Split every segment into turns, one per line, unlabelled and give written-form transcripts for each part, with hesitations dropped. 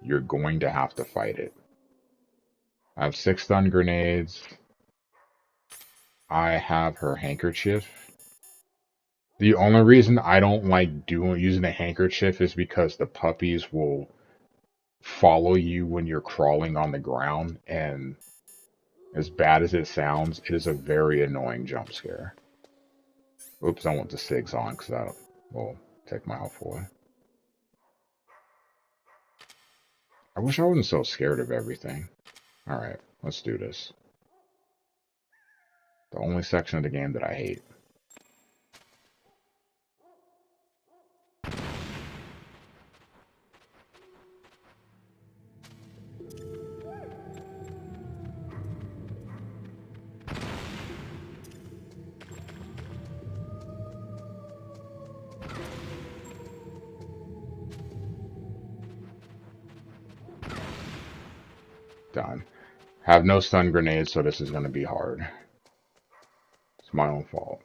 you're going to have to fight it. I have 6 stun grenades. I have her handkerchief. The only reason I don't like using a handkerchief is because the puppies will follow you when you're crawling on the ground, and as bad as it sounds, it is a very annoying jump scare. Oops, I want the SIGs on because that will take my health away. I wish I wasn't so scared of everything. Alright, let's do this. The only section of the game that I hate. Done. Have no stun grenades, so this is going to be hard. It's my own fault.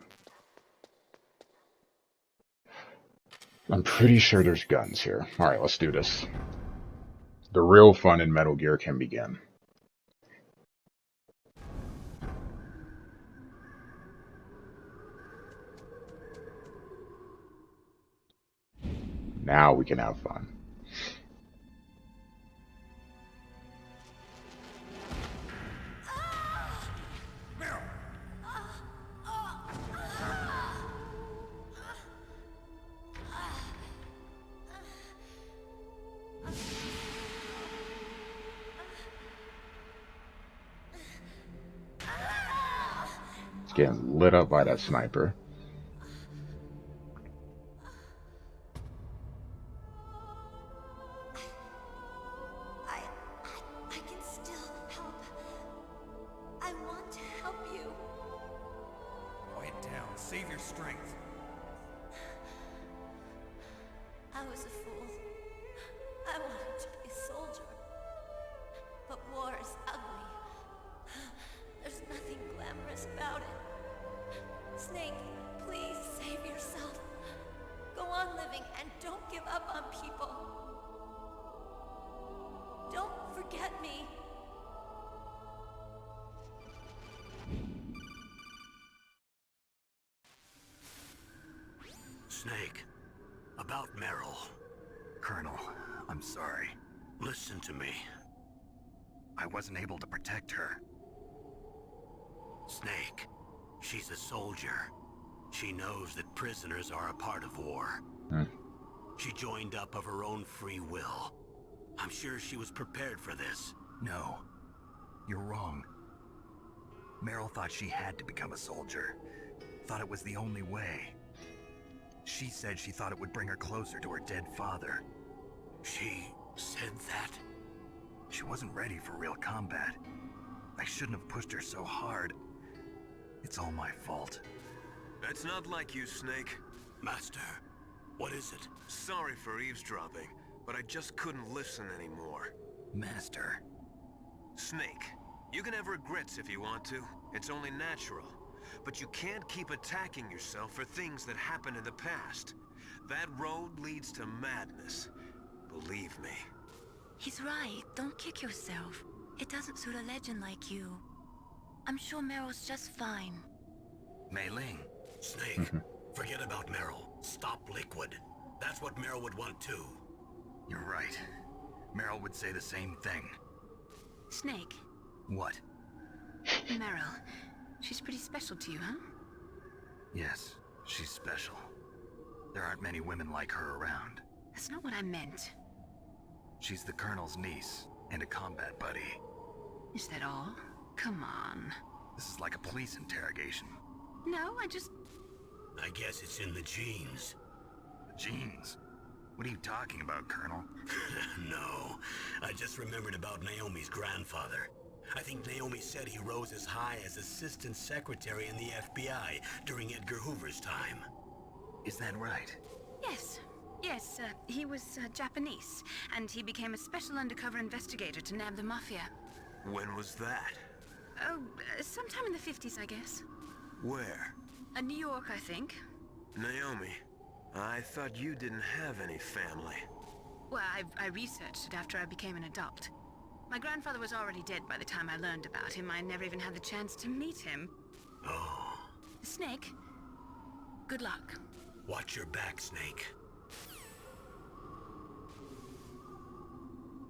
I'm pretty sure there's guns here. Alright, let's do this. The real fun in Metal Gear can begin. Now we can have fun. It's getting lit up by that sniper.
I can still help. I want to help you.
Quiet down. Save your strength.
I was a fool. I wanted to be a soldier. But war is ugly. There's nothing glamorous about it. Snake, please save yourself. Go on living and don't give up on people. Don't forget me.
Snake, about Meryl.
Colonel, I'm sorry.
Listen to me.
I wasn't able to protect her.
Snake, she's a soldier. She knows that prisoners are a part of war. She joined up of her own free will. I'm sure she was prepared for this.
No, you're wrong. Meryl thought she had to become a soldier. Thought it was the only way. She said she thought it would bring her closer to her dead father.
She said that?
She wasn't ready for real combat. I shouldn't have pushed her so hard. It's all my fault.
That's not like you, Snake.
Master, what is it?
Sorry for eavesdropping, but I just couldn't listen anymore.
Master.
Snake, you can have regrets if you want to. It's only natural. But you can't keep attacking yourself for things that happened in the past. That road leads to madness. Believe me.
He's right. Don't kick yourself. It doesn't suit a legend like you. I'm sure Meryl's just fine.
Mei Ling.
Snake, forget about Meryl. Stop Liquid. That's what Meryl would want too.
You're right. Meryl would say the same thing.
Snake.
What?
Meryl. She's pretty special to you, huh?
Yes, she's special. There aren't many women like her around.
That's not what I meant.
She's the Colonel's niece and a combat buddy.
Is that all? Come on.
This is like a police interrogation.
No,
I guess it's in the genes.
Genes? What are you talking about, Colonel?
No, I just remembered about Naomi's grandfather. I think Naomi said he rose as high as assistant secretary in the FBI during Edgar Hoover's time.
Is that right?
Yes. Yes, he was Japanese, and he became a special undercover investigator to nab the Mafia.
When was that?
Oh, sometime in the 50s, I guess.
Where?
New York, I think.
Naomi, I thought you didn't have any family.
Well, I researched it after I became an adult. My grandfather was already dead by the time I learned about him. I never even had the chance to meet him.
Oh.
Snake, good luck.
Watch your back, Snake.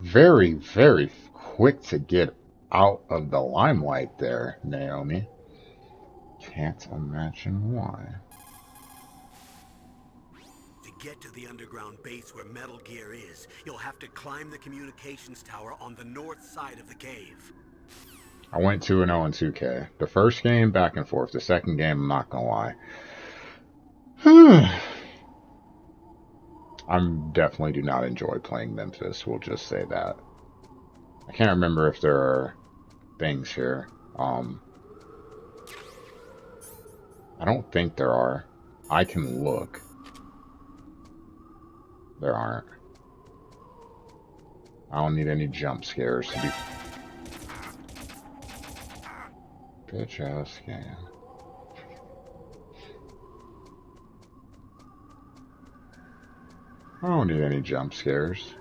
Very, very quick to get out of the limelight there, Naomi. Can't imagine why.
To get to the underground base where Metal Gear is, you'll have to climb the communications tower on the north side of the cave.
I went 2-0 in 2K. The first game, back and forth. The second game, I'm not gonna lie. I definitely do not enjoy playing Memphis, we'll just say that. I can't remember if there are things here. I don't think there are. I can look. There aren't. I don't need any jump scares to be... Bitch ass game. I don't need any jump scares.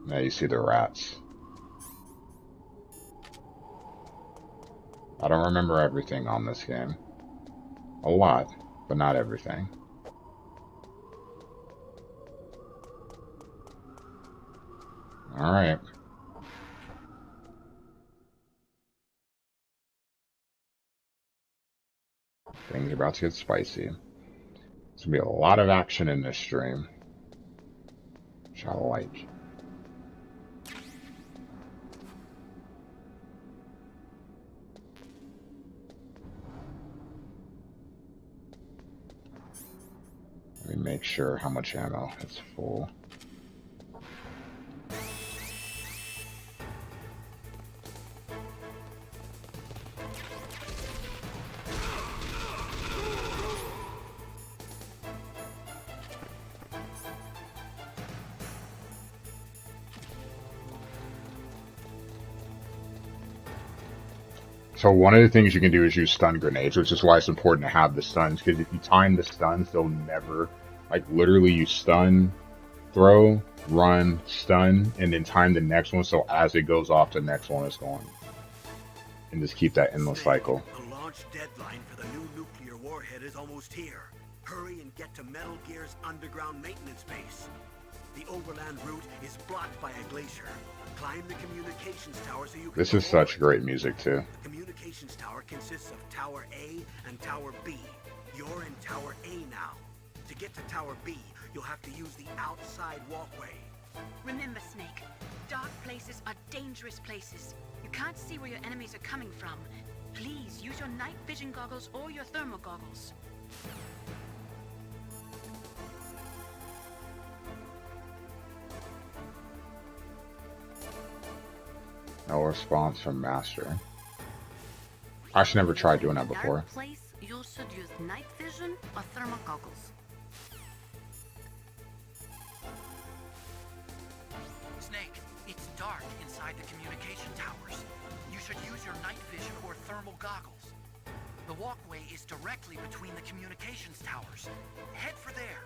Now you see the rats. I don't remember everything on this game. A lot, but not everything. Alright. Things are about to get spicy. There's gonna be a lot of action in this stream, which I like. Let me make sure how much ammo is full. So one of the things you can do is use stun grenades, which is why it's important to have the stuns, because if you time the stuns, they'll never, like literally you stun, throw, run, stun, and then time the next one, so as it goes off, the next one is going. And just keep that endless cycle.
The launch deadline for the new nuclear warhead is almost here. Hurry and get to Metal Gear's underground maintenance base. The overland route is blocked by a glacier. Climb the communications tower so you can...
This is such great music too.
The communications tower consists of Tower A and Tower B. You're in Tower A now. To get to Tower B, you'll have to use the outside walkway.
Remember, Snake, dark places are dangerous places. You can't see where your enemies are coming from. Please use your night vision goggles or your thermal goggles.
No response from Master. I actually never tried doing that before.
Dark place, you should use night vision or thermal goggles.
Snake, it's dark inside the communication towers. You should use your night vision or thermal goggles. The walkway is directly between the communications towers. Head for there.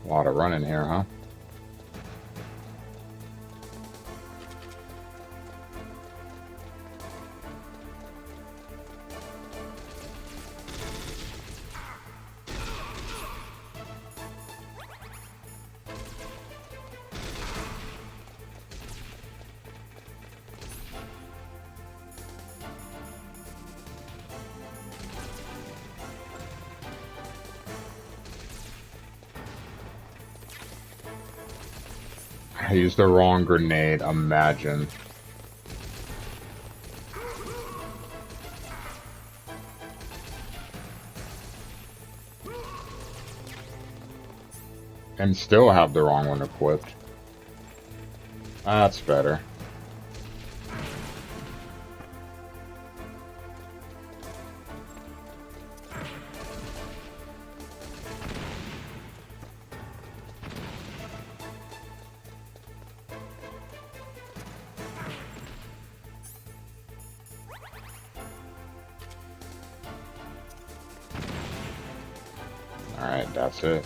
A lot of running here, huh? I used the wrong grenade, imagine. And still have the wrong one equipped. That's better. Alright, that's it.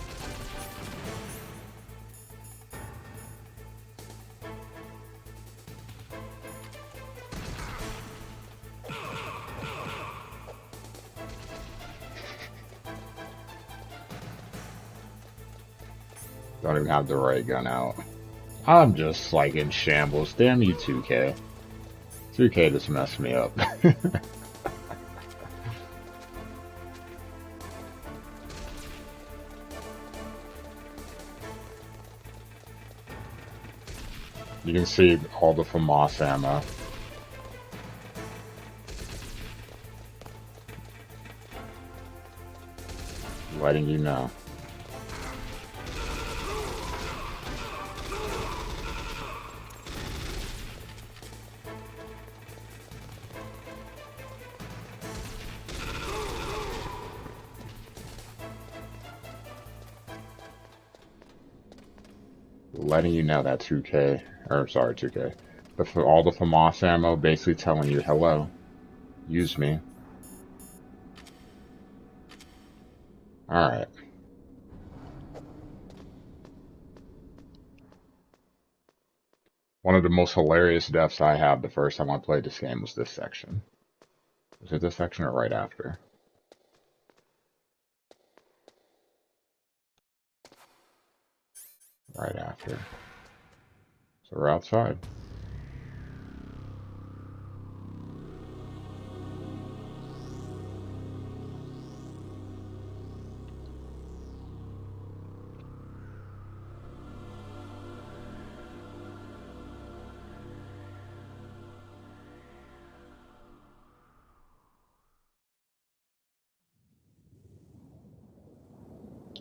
Don't even have the right gun out. I'm just like in shambles. Damn you, 2K. 2K just messed me up. You can see all the FAMAS ammo. Letting you know. Letting you know that 2K, or sorry 2K, but for all the FAMAS ammo basically telling you, hello, use me. Alright. One of the most hilarious deaths I had the first time I played this game was this section. Was it this section or right after? Right after. So we're outside.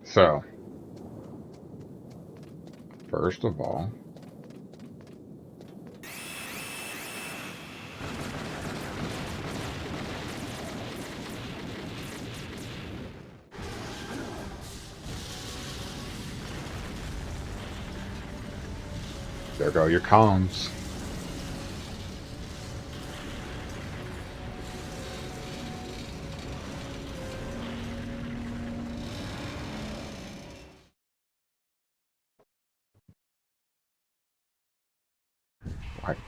So, first of all, there go your comms.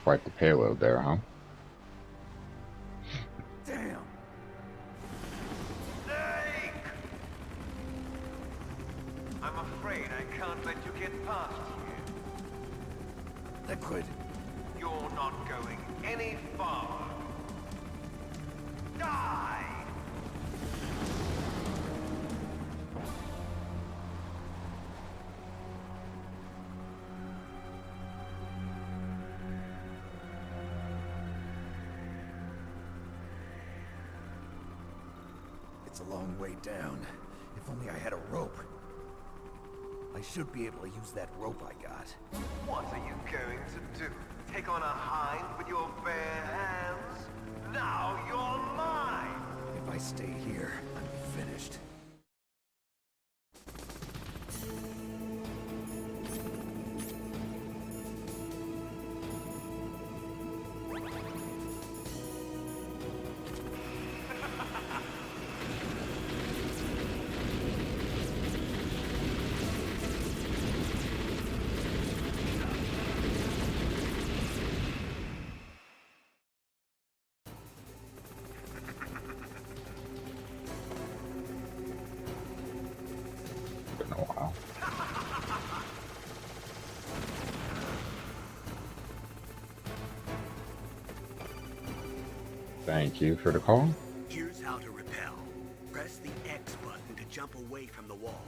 Quite the payload there, huh?
Damn.
I'm afraid I can't let you get past here.
Liquid.
You're not going any farther. Die!
It's a long way down. If only I had a rope. I should be able to use that rope I got.
What are you going to do? Take on a hind with your bare hands? Now you're mine!
If I stay here, I'm finished.
Been a while. Thank you for the call.
Here's how to repel. Press the X button to jump away from the wall.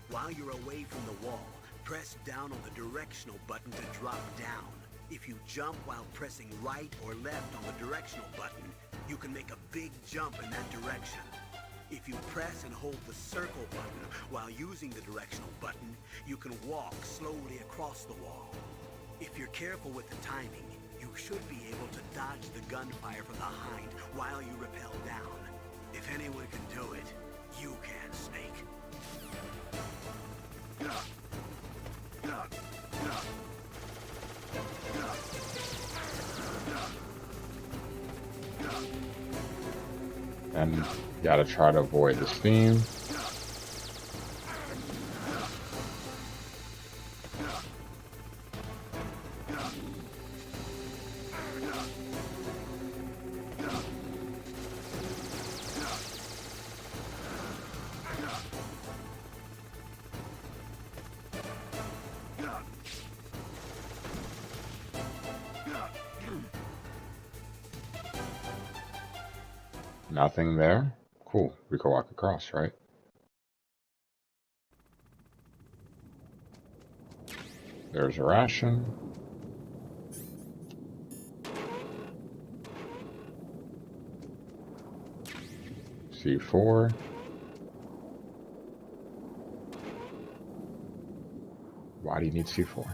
While you're away from the wall, press down on the directional button to drop down. If you jump while pressing right or left on the directional button, you can make a big jump in that direction. If you press and hold the circle button while using the directional button, you can walk slowly across the wall. If you're careful with the timing, you should be able to dodge the gunfire from behind while you rappel down. If anyone can do it, you can, Snake.
And gotta try to avoid the steam. Nothing there. Cool. We can walk across, right? There's a ration. C4. Why do you need C4?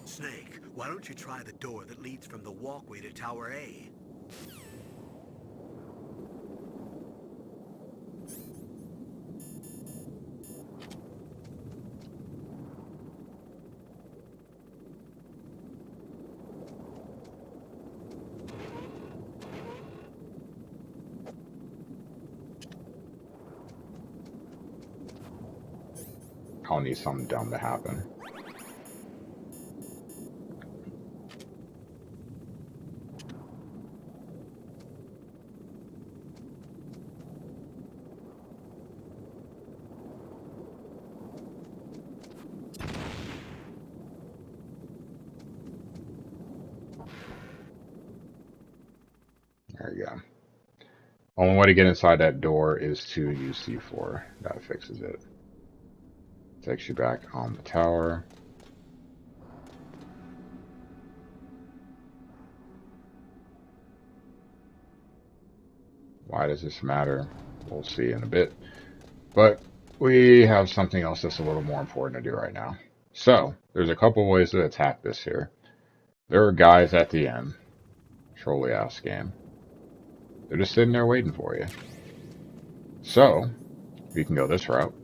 Snake, why don't you try the door that leads from the walkway to Tower A?
I'll need something dumb to happen. There you go. Only way to get inside that door is to use C4. That fixes it. Takes you back on the tower. Why does this matter? We'll see in a bit. But we have something else that's a little more important to do right now. So, there's a couple ways to attack this here. There are guys at the end. Trolley ass game. They're just sitting there waiting for you. So, we can go this route.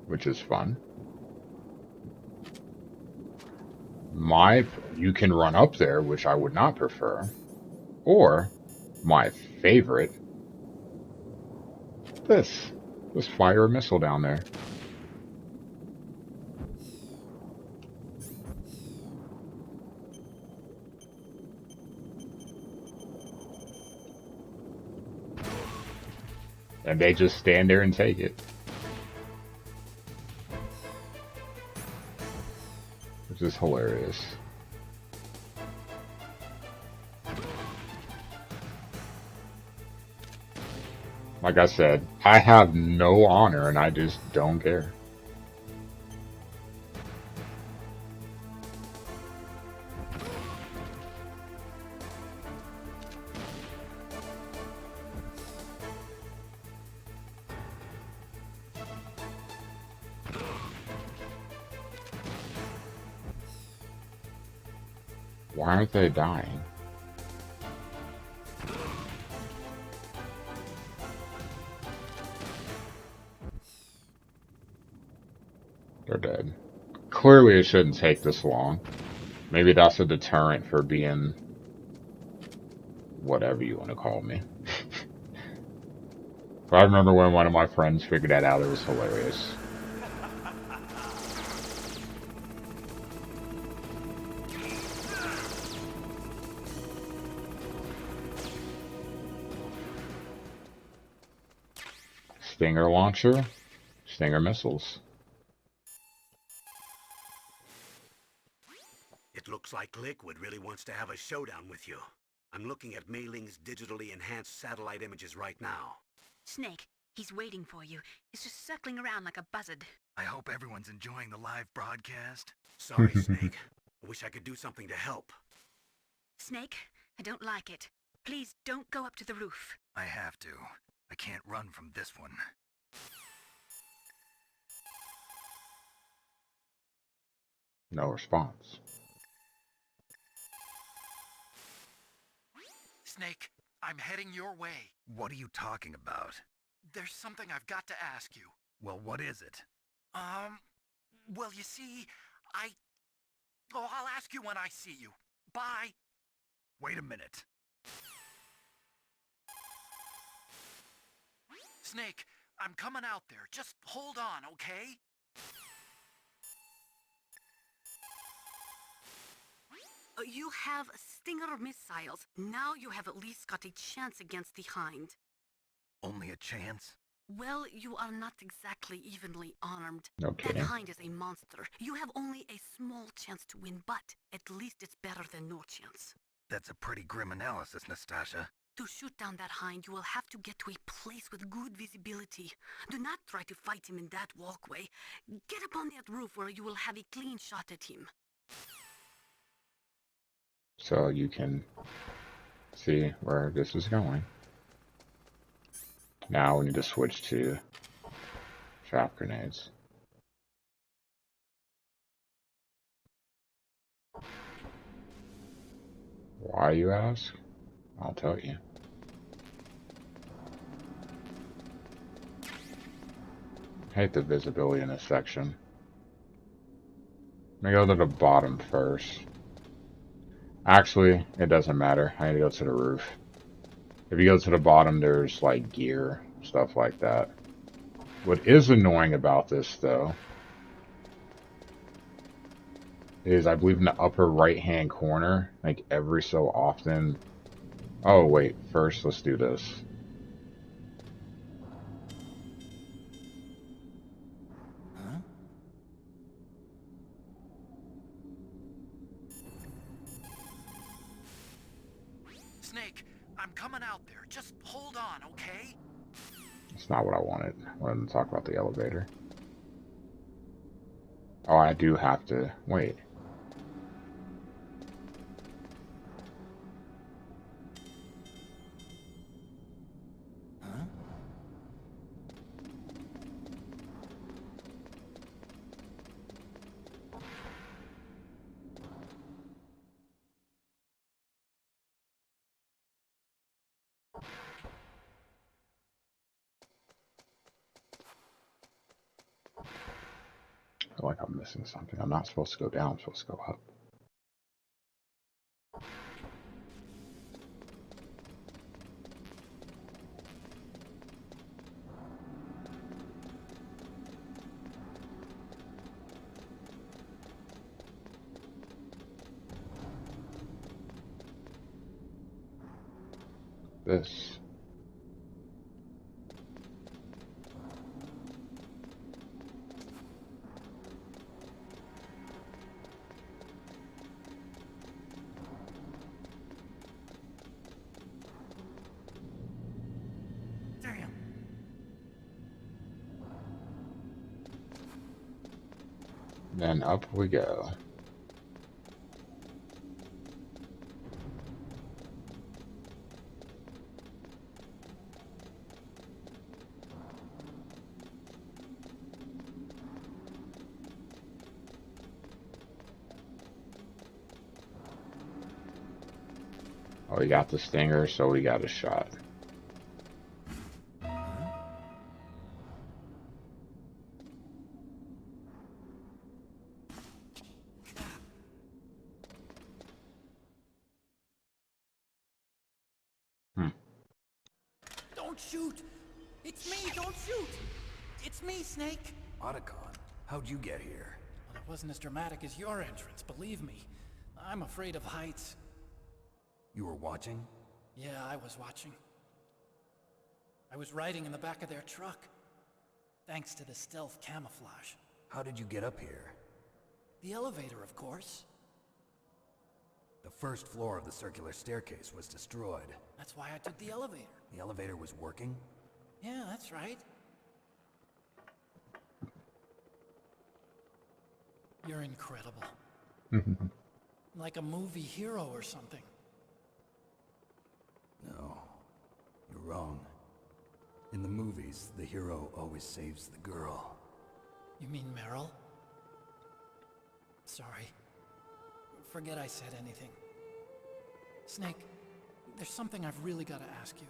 Which is fun. You can run up there, which I would not prefer. Or, my favorite, this. Just fire a missile down there. And they just stand there and take it. Which is hilarious. Like I said, I have no honor and I just don't care. Why aren't they dying? They're dead. Clearly it shouldn't take this long. Maybe that's a deterrent for being whatever you want to call me. But I remember when one of my friends figured that out, it was hilarious. Stinger launcher, Stinger missiles.
It looks like Liquid really wants to have a showdown with you. I'm looking at Mei Ling's digitally enhanced satellite images right now.
Snake, he's waiting for you. He's just circling around like a buzzard.
I hope everyone's enjoying the live broadcast.
Sorry, Snake. I wish I could do something to help.
Snake, I don't like it. Please don't go up to the roof.
I have to. I can't run from this one.
No response.
Snake, I'm heading your way.
What are you talking about?
There's something I've got to ask you.
Well, what is it?
Well, you see, I'll ask you when I see you. Bye.
Wait a minute.
Snake, I'm coming out there. Just hold on, okay?
You have Stinger missiles. Now you have at least got a chance against the Hind.
Only a chance?
Well, you are not exactly evenly armed.
No
That
kidding.
hind is a monster. You have only a small chance to win, but at least it's better than no chance.
That's a pretty grim analysis, Nastasha.
To shoot down that hind, you will have to get to a place with good visibility. Do not try to fight him in that walkway. Get up on that roof where you will have a clean shot at him.
So you can see where this is going. Now we need to switch to trap grenades. Why, you ask? I'll tell you. I hate the visibility in this section. Let me go to the bottom first. Actually, it doesn't matter. I need to go to the roof. If you go to the bottom, there's like gear, stuff like that. What is annoying about this, though, is I believe in the upper right-hand corner, like every so often. Oh, wait. First, let's do this.
Huh? Snake, I'm coming out there. Just hold on, okay?
That's not what I wanted. I wanted to talk about the elevator. Oh, I do have to... Wait.
Huh?
I feel like I'm missing something. I'm not supposed to go down. I'm supposed to go up. This.
Damn.
Then up we go. Oh, we got the stinger, so we got a shot.
Don't shoot! It's me! Don't shoot! It's me, Snake!
Otacon, how'd you get here?
Well, it wasn't as dramatic as your entrance, believe me. I'm afraid of heights.
You were watching?
Yeah, I was watching. I was riding in the back of their truck. Thanks to the stealth camouflage.
How did you get up here?
The elevator, of course.
The first floor of the circular staircase was destroyed.
That's why I took the elevator.
The elevator was working?
Yeah, that's right. You're incredible. Like a movie hero or something.
No, you're wrong. In the movies, the hero always saves the girl.
You mean Meryl? Sorry. Forget I said anything. Snake, there's something I've really got to ask you.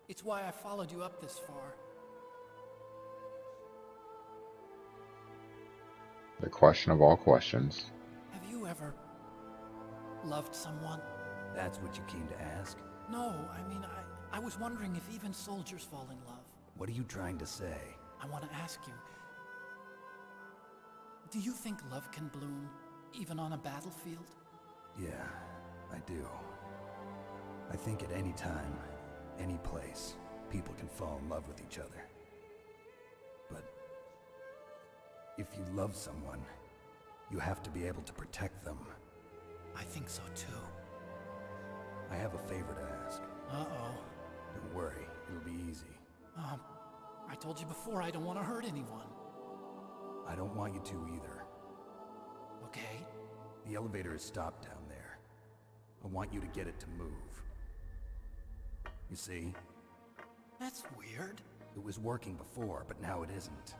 It's why I followed you up this far.
The question of all questions.
Have you ever loved someone?
That's what you came to ask?
No, I mean, I was wondering if even soldiers fall in love.
What are you trying to say?
I want to ask you, do you think love can bloom even on a battlefield?
Yeah, I do. I think at any time, any place, people can fall in love with each other. But if you love someone, you have to be able to protect them.
I think so too.
I have a favor to ask.
Uh-oh.
Don't worry, it'll be easy.
I told you before I don't want to hurt anyone.
I don't want you to either.
Okay?
The elevator is stopped down there. I want you to get it to move. You see?
That's weird.
It was working before, but now it isn't.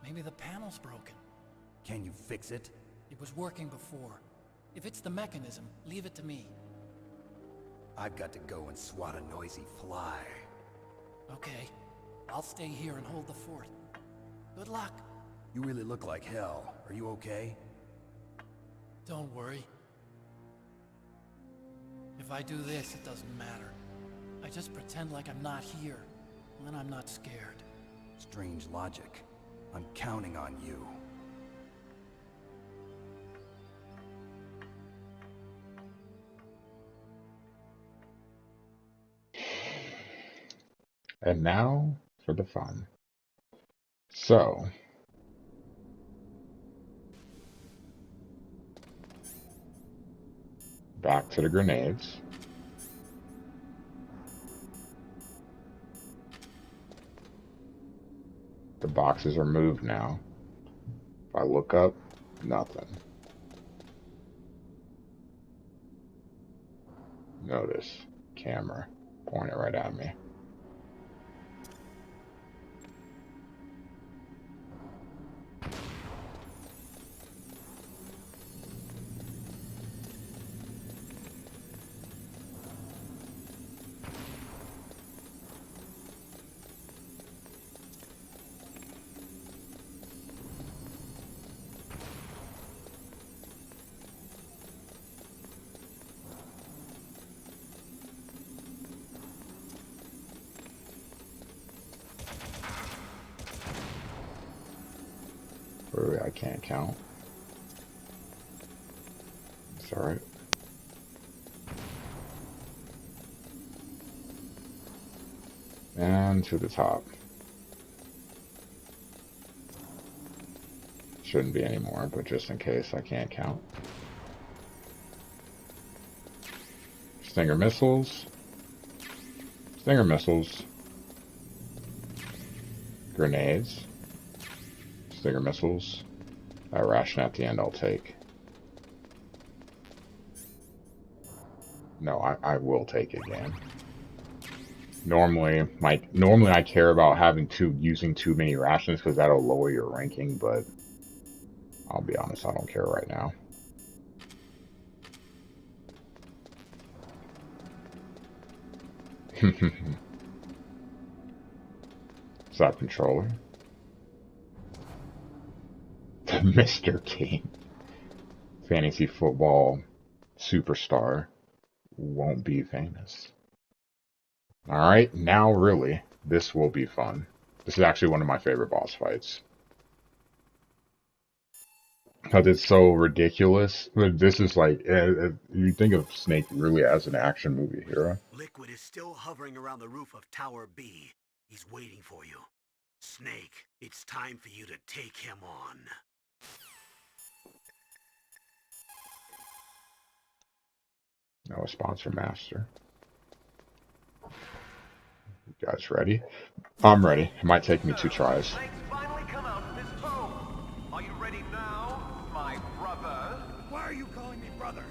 Maybe the panel's broken.
Can you fix it?
It was working before. If it's the mechanism, leave it to me.
I've got to go and swat a noisy fly.
Okay. I'll stay here and hold the fort. Good luck.
You really look like hell. Are you okay?
Don't worry. If I do this, it doesn't matter. I just pretend like I'm not here, and then I'm not scared.
Strange logic. I'm counting on you.
And now for the fun. So, back to the grenades. The boxes are moved now. If I look up, nothing. Notice, camera pointing right at me. I can't count. It's alright. And to the top. Shouldn't be anymore, but just in case I can't count. Stinger missiles. Stinger missiles. Grenades. Stinger missiles. That ration at the end I'll take. No, I will take it again. Normally I care about using too many rations because that'll lower your ranking, but I'll be honest, I don't care right now. Is that controller? Mr. King, fantasy football superstar, won't be famous. Alright, now really, this will be fun. This is actually one of my favorite boss fights. Because it's so ridiculous. But this is like, you think of Snake really as an action movie hero.
Liquid is still hovering around the roof of Tower B. He's waiting for you. Snake, it's time for you to take him on.
No sponsor master. You guys ready? I'm ready. It might take me 2 tries.
Snake's finally come out of his tomb. Are you ready now, my brother?
Why are you calling me brother?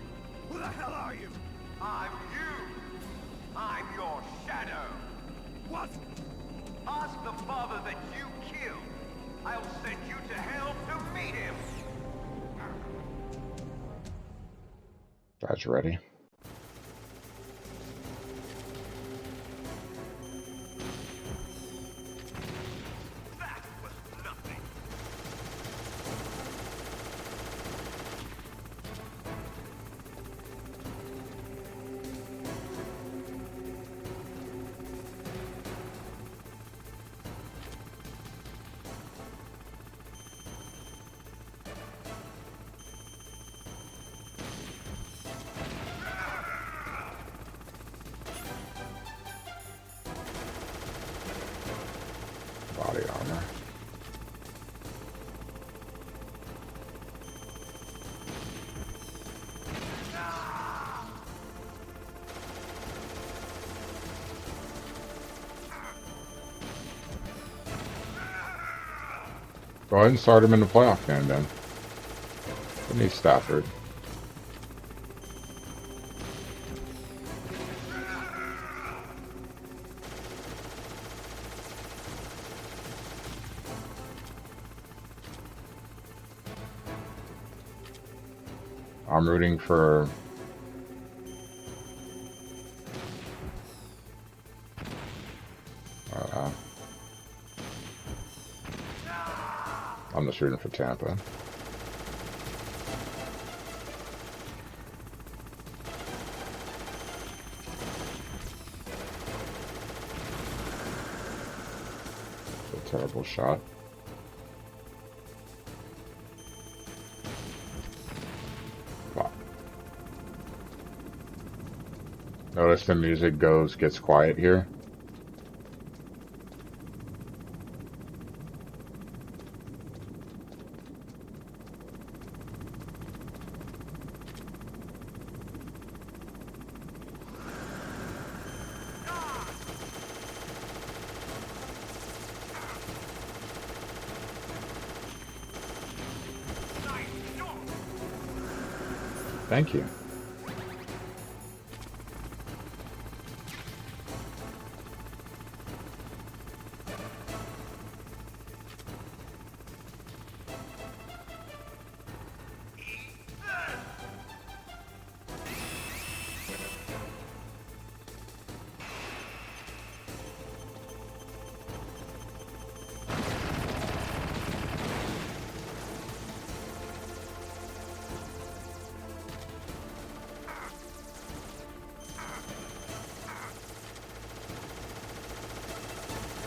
Who the hell are you?
I'm you. I'm your shadow.
What?
Ask the father that you killed. I'll send you to hell to meet him.
Guys ready?
That was nothing.
Go ahead and start him in the playoff game then. We need Stafford. I'm rooting for... I'm just rooting for Tampa. It's a terrible shot. Wow. Notice the music gets quiet here. Thank you.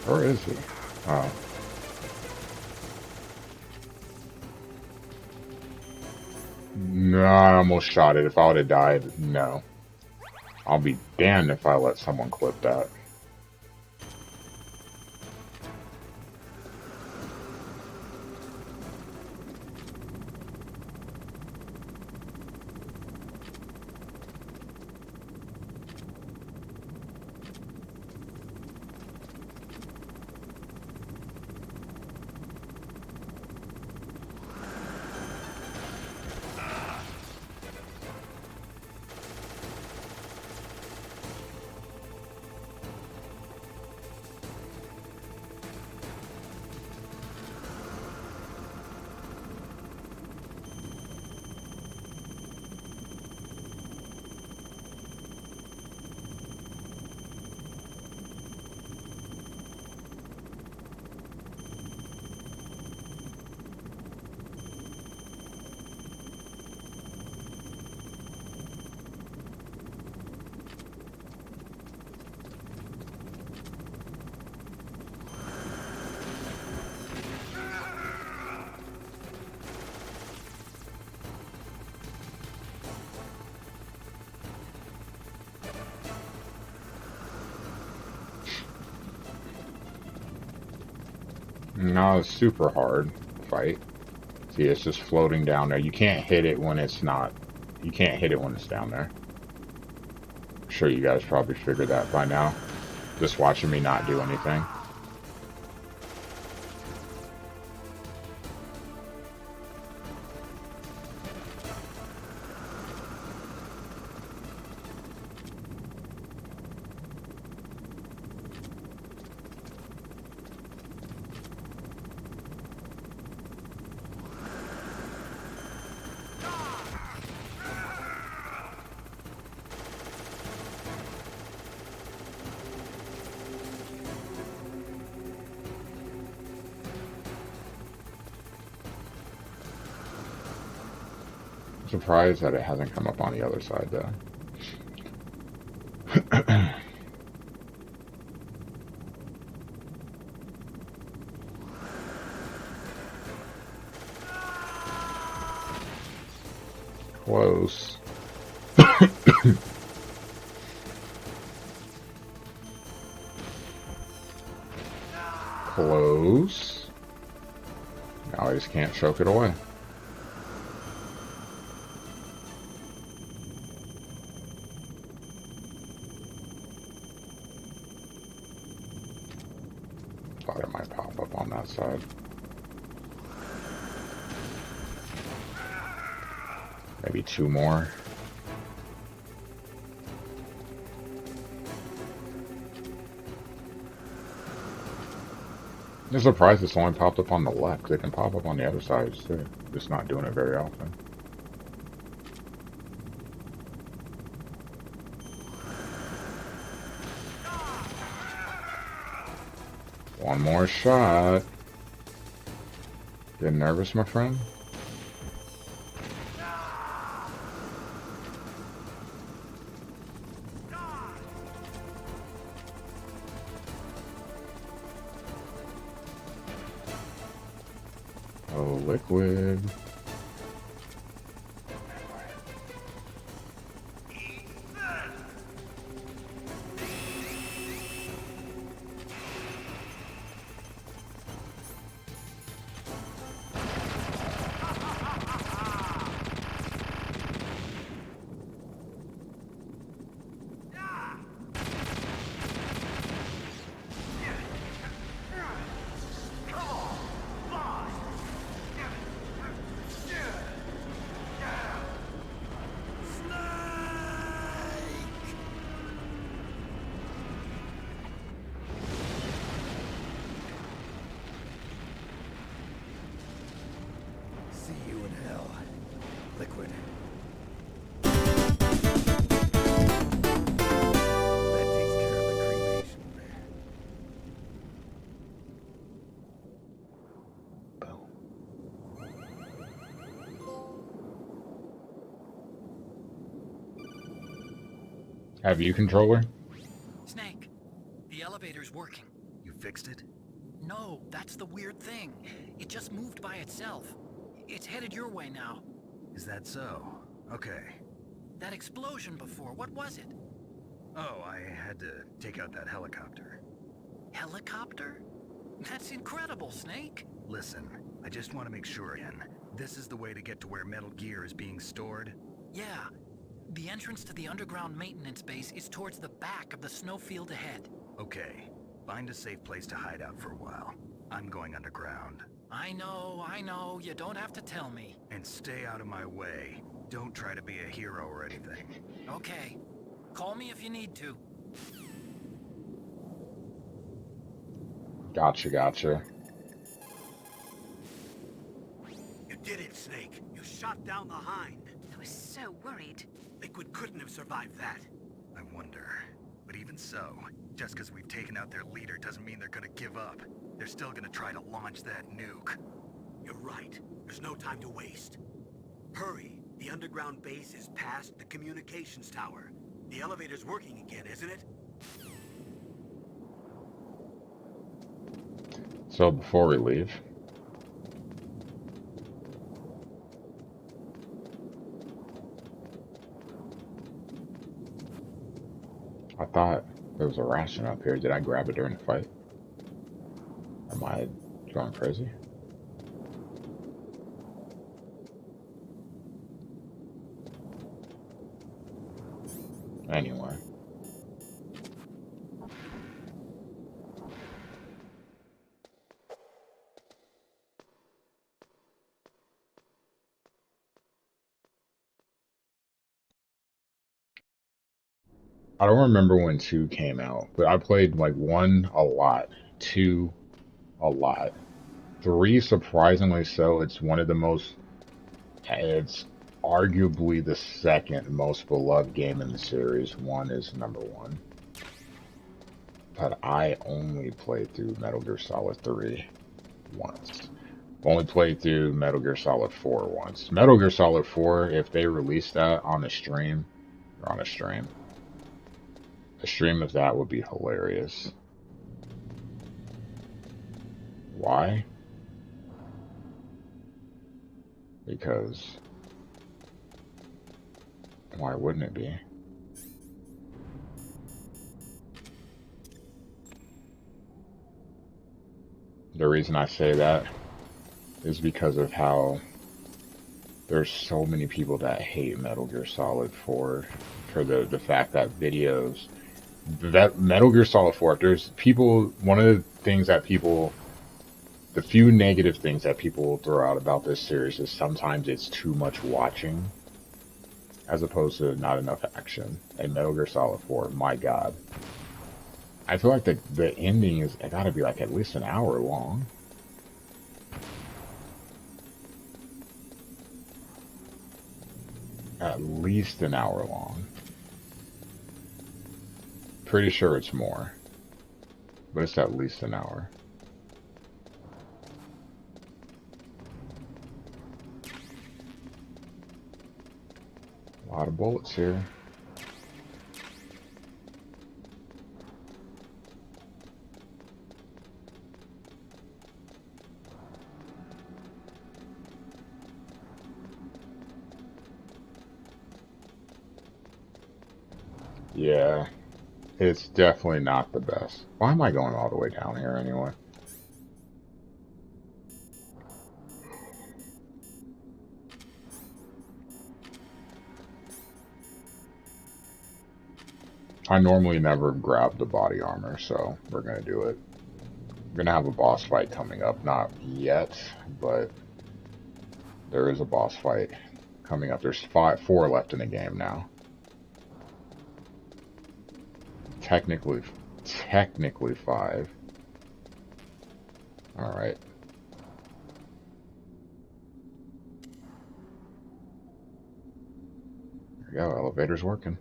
Where is he? Oh. No, I almost shot it. If I would have died, no. I'll be damned if I let someone clip that. No, it's super hard fight. See, it's just floating down there. You can't hit it when it's not. You can't hit it when it's down there. I'm sure you guys probably figured that by now. Just watching me not do anything. Surprised that it hasn't come up on the other side though. Close. Close. Now I just can't choke it away. Thought it might pop up on that side. Maybe 2 more. I'm surprised this only popped up on the left. They can pop up on the other side too. Just not doing it very often. One more shot. Getting nervous, my friend? Oh, liquid.
See you in hell, Liquid. That takes care of the cremation.
Have you controller?
Snake, the elevator's working.
You fixed it?
No, that's the weird thing. It just moved by itself. It's headed your way now.
Is that so? Okay.
That explosion before, what was it?
Oh, I had to take out that helicopter.
Helicopter? That's incredible, Snake.
Listen, I just want to make sure again. This is the way to get to where Metal Gear is being stored?
Yeah. The entrance to the underground maintenance base is towards the back of the snowfield ahead.
Okay. Find a safe place to hide out for a while. I'm going underground.
I know. You don't have to tell me.
And stay out of my way. Don't try to be a hero or anything.
Okay. Call me if you need to.
Gotcha.
You did it, Snake. You shot down the hind.
I was so worried.
Liquid couldn't have survived that.
I wonder. But even so, just because we've taken out their leader doesn't mean they're gonna give up. They're still gonna try to launch that nuke.
You're right. There's no time to waste. Hurry. The underground base is past the communications tower. The elevator's working again, isn't it?
So before we leave, I thought there was a ration up here. Did I grab it during the fight? Am I going crazy? Anyway. I don't remember when 2 came out, but I played like 1 a lot, 2 a lot, 3 surprisingly so. It's one of the most, it's arguably the second most beloved game in the series. 1 is number 1. But I only played through Metal Gear Solid 3 once. Only played through Metal Gear Solid 4 once. Metal Gear Solid 4, if they released that on a stream, a stream of that would be hilarious. Why? Because why wouldn't it be? The reason I say that is because of how there's so many people that hate Metal Gear Solid 4 for the fact that videos, that Metal Gear Solid 4, there's people, one of the things that people, the few negative things that people throw out about this series is sometimes it's too much watching as opposed to not enough action. And Metal Gear Solid 4, my god. I feel like the ending is, it gotta be like at least an hour long. At least an hour long. Pretty sure it's more. But it's at least an hour. A lot of bullets here. Yeah, it's definitely not the best. Why am I going all the way down here anyway? I normally never grab the body armor, so we're gonna do it. We're gonna have a boss fight coming up. Not yet, but there is a boss fight coming up. There's 4 left in the game now. Technically 5. Alright. There we go, elevator's working.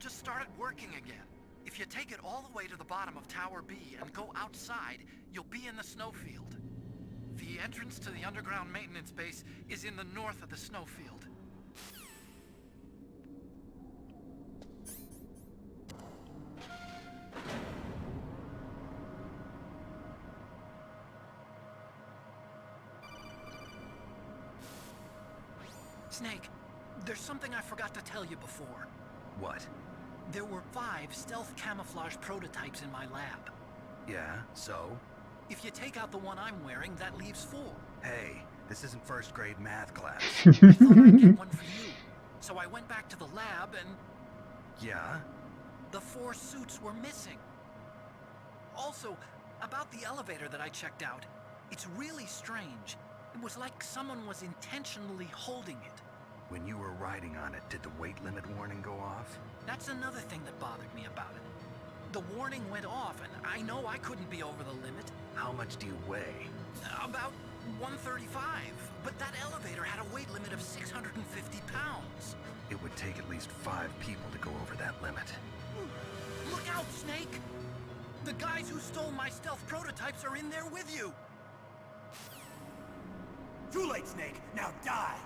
Just started working again. If you take it all the way to the bottom of Tower B and go outside, you'll be in the snowfield. The entrance to the underground maintenance base is in the north of the snowfield. Snake, there's something I forgot to tell you before.
What?
There were 5 stealth camouflage prototypes in my lab.
Yeah, so?
If you take out the one I'm wearing, that leaves 4.
Hey, this isn't first grade math class.
I thought I'd get one for you. So I went back to the lab and...
Yeah?
The 4 suits were missing. Also, about the elevator that I checked out, it's really strange. It was like someone was intentionally holding it.
When you were riding on it, did the weight limit warning go off?
That's another thing that bothered me about it. The warning went off, and I know I couldn't be over the limit.
How much do you weigh?
About 135, but that elevator had a weight limit of 650 pounds.
It would take at least 5 people to go over that limit.
Look out, Snake! The guys who stole my stealth prototypes are in there with you!
Too late, Snake! Now die!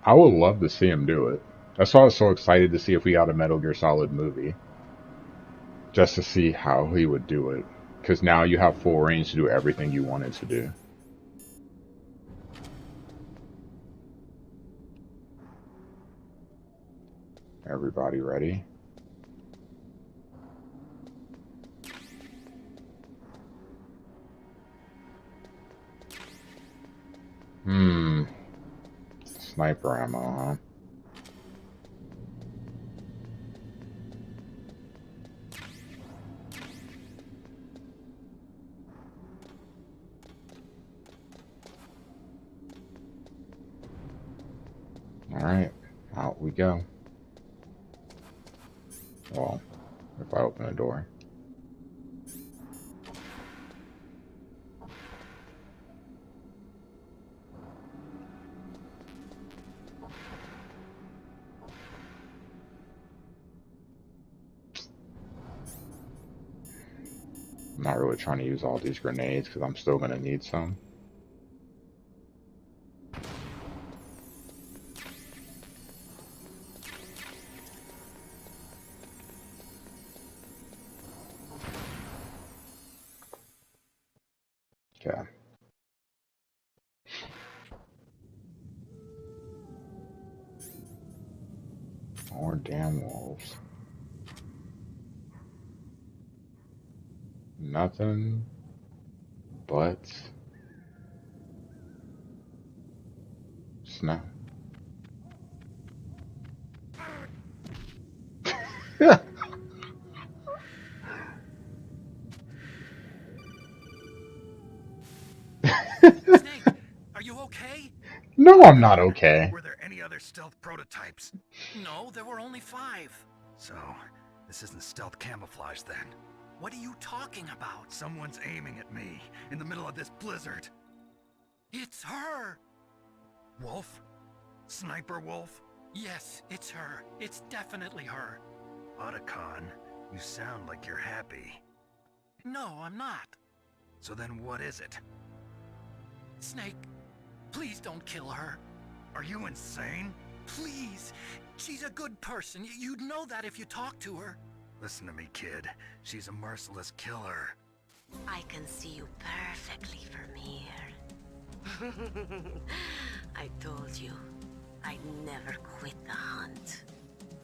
I would love to see him do it. That's why I was so excited to see if we got a Metal Gear Solid movie. Just to see how he would do it. Because now you have full range to do everything you wanted to do. Everybody ready? Sniper ammo, huh? Alright, out we go. Well, if I open the door. I'm not really trying to use all these grenades because I'm still going to need some. Okay. More damn wolves. Nothing but snow.
Snake, are you okay?
No, I'm not okay.
Were there any other stealth prototypes?
No, there were only 5.
So, this isn't stealth camouflage then.
What are you talking about?
Someone's aiming at me in the middle of this blizzard.
It's her!
Wolf? Sniper Wolf?
Yes, it's her. It's definitely her.
Otacon, you sound like you're happy.
No, I'm not.
So then what is it?
Snake, please don't kill her.
Are you insane?
Please. She's a good person. You'd know that if you talked to her.
Listen to me, kid. She's a merciless killer.
I can see you perfectly from here. I told you, I'd never quit the hunt.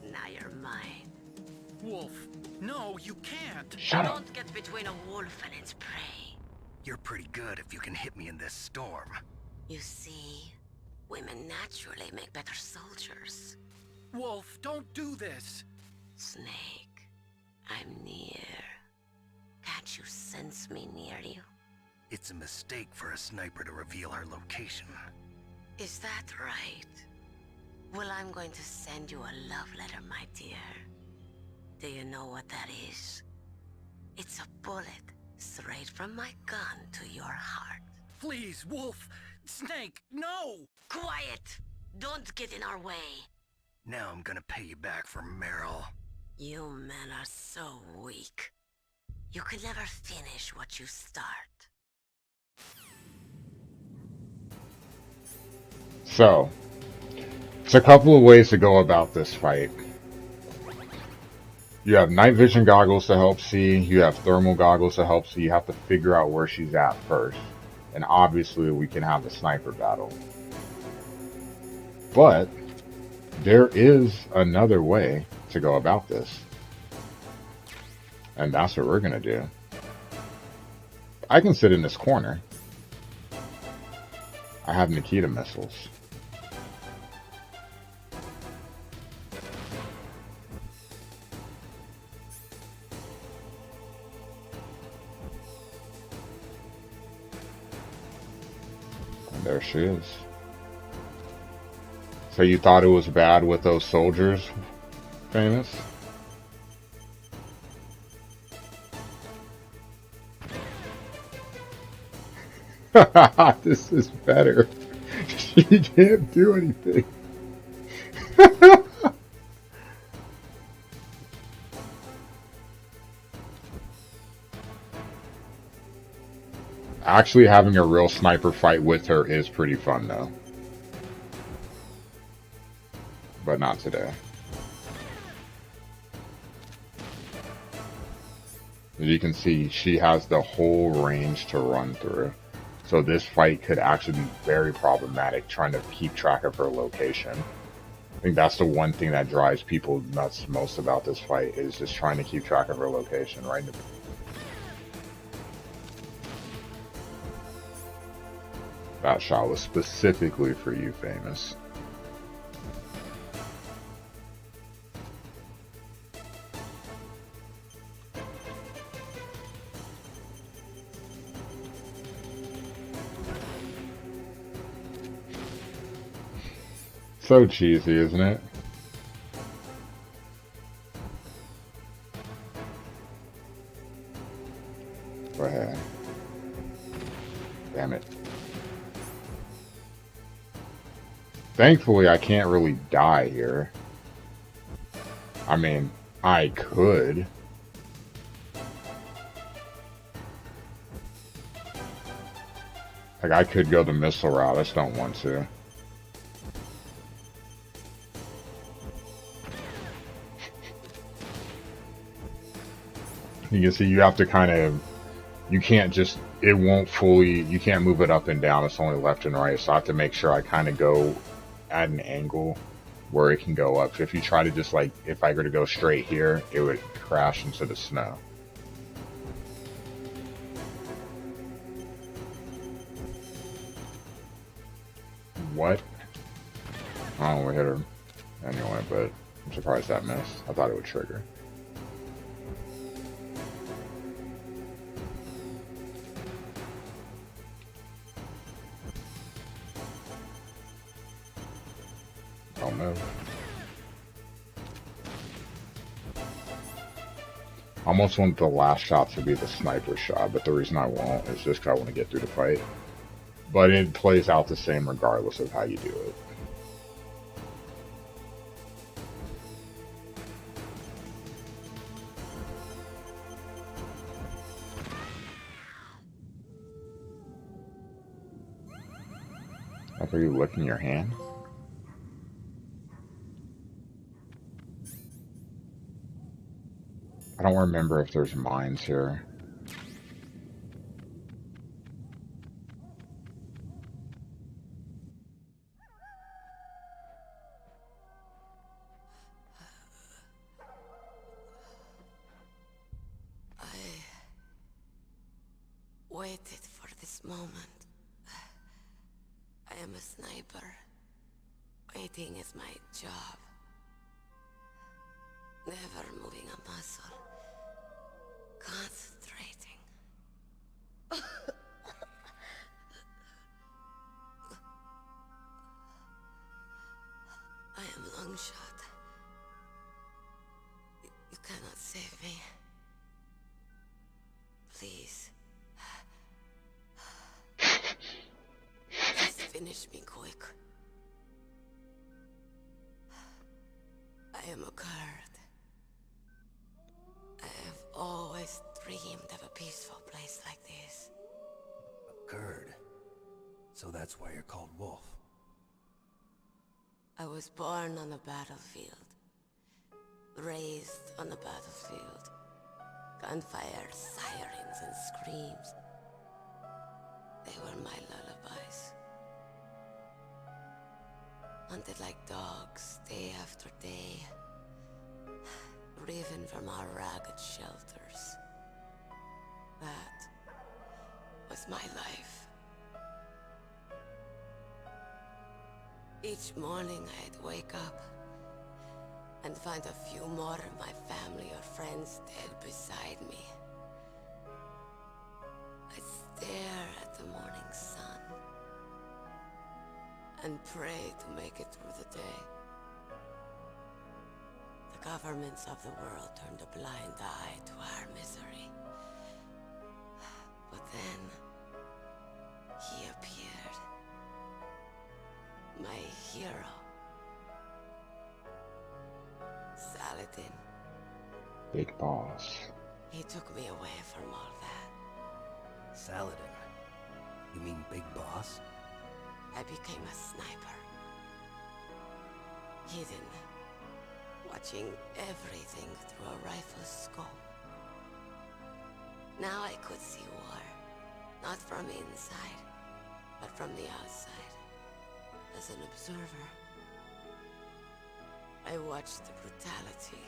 Now you're mine.
Wolf, no, you can't.
Shut up.
Don't get between a wolf and its prey.
You're pretty good if you can hit me in this storm.
You see, women naturally make better soldiers.
Wolf, don't do this.
Snake, I'm near. Can't you sense me near you?
It's a mistake for a sniper to reveal her location.
Is that right? Well, I'm going to send you a love letter, my dear. Do you know what that is? It's a bullet straight from my gun to your heart.
Please, Wolf. Snake, no!
Quiet! Don't get in our way.
Now I'm gonna pay you back for Meryl.
You men are so weak. You can never finish what you start.
So, it's a couple of ways to go about this fight. You have night vision goggles to help see, you have thermal goggles to help see. You have to figure out where she's at first. And obviously we can have the sniper battle. But there is another way to go about this. And that's what we're going to do. I can sit in this corner. I have Nikita missiles. And there she is. So you thought it was bad with those soldiers, Famous? This is better. She can't do anything. Actually having a real sniper fight with her is pretty fun though. But not today. As you can see, she has the whole range to run through. So this fight could actually be very problematic trying to keep track of her location. I think that's the one thing that drives people nuts most about this fight is just trying to keep track of her location, right? That shot was specifically for you, Famous. So cheesy, isn't it? Go ahead. Damn it. Thankfully, I can't really die here. I mean, I could. Like, I could go the missile route, I just don't want to. You can see you have to kind of, you can't just, it won't fully, you can't move it up and down, it's only left and right, so I have to make sure I kind of go at an angle where it can go up. So if you try to just like, if I were to go straight here, it would crash into the snow. What? I don't know, we hit her anyway, but I'm surprised that missed. I thought it would trigger. Don't move. I almost want the last shot to be the sniper shot, but the reason I won't is just because I want to get through the fight. But it plays out the same regardless of how you do it. Like, are you licking your hand? I don't remember if there's mines here.
I waited for this moment. I am a sniper. Waiting is my job. Never moving a muscle. Concentrating. I am long shot. You cannot save me. Please. Just finish me quick. I am a Kurd. I have always dreamed of a peaceful place like this.
A Kurd. So that's why you're called Wolf.
I was born on the battlefield. Raised on the battlefield. Gunfire, sirens, and screams. They were my lullabies. Hunted like dogs, day after day. Driven from our ragged shelters. That was my life. Each morning I'd wake up and find a few more of my family or friends dead beside me. I'd stare at the morning sun and pray to make it through the day. The governments of the world turned a blind eye to our misery. But then, he appeared. My hero. Saladin.
Big boss.
He took me away from all that.
Saladin? You mean Big Boss?
I became a sniper. Hidden. Watching everything through a rifle's scope. Now I could see war. Not from inside, but from the outside. As an observer. I watched the brutality,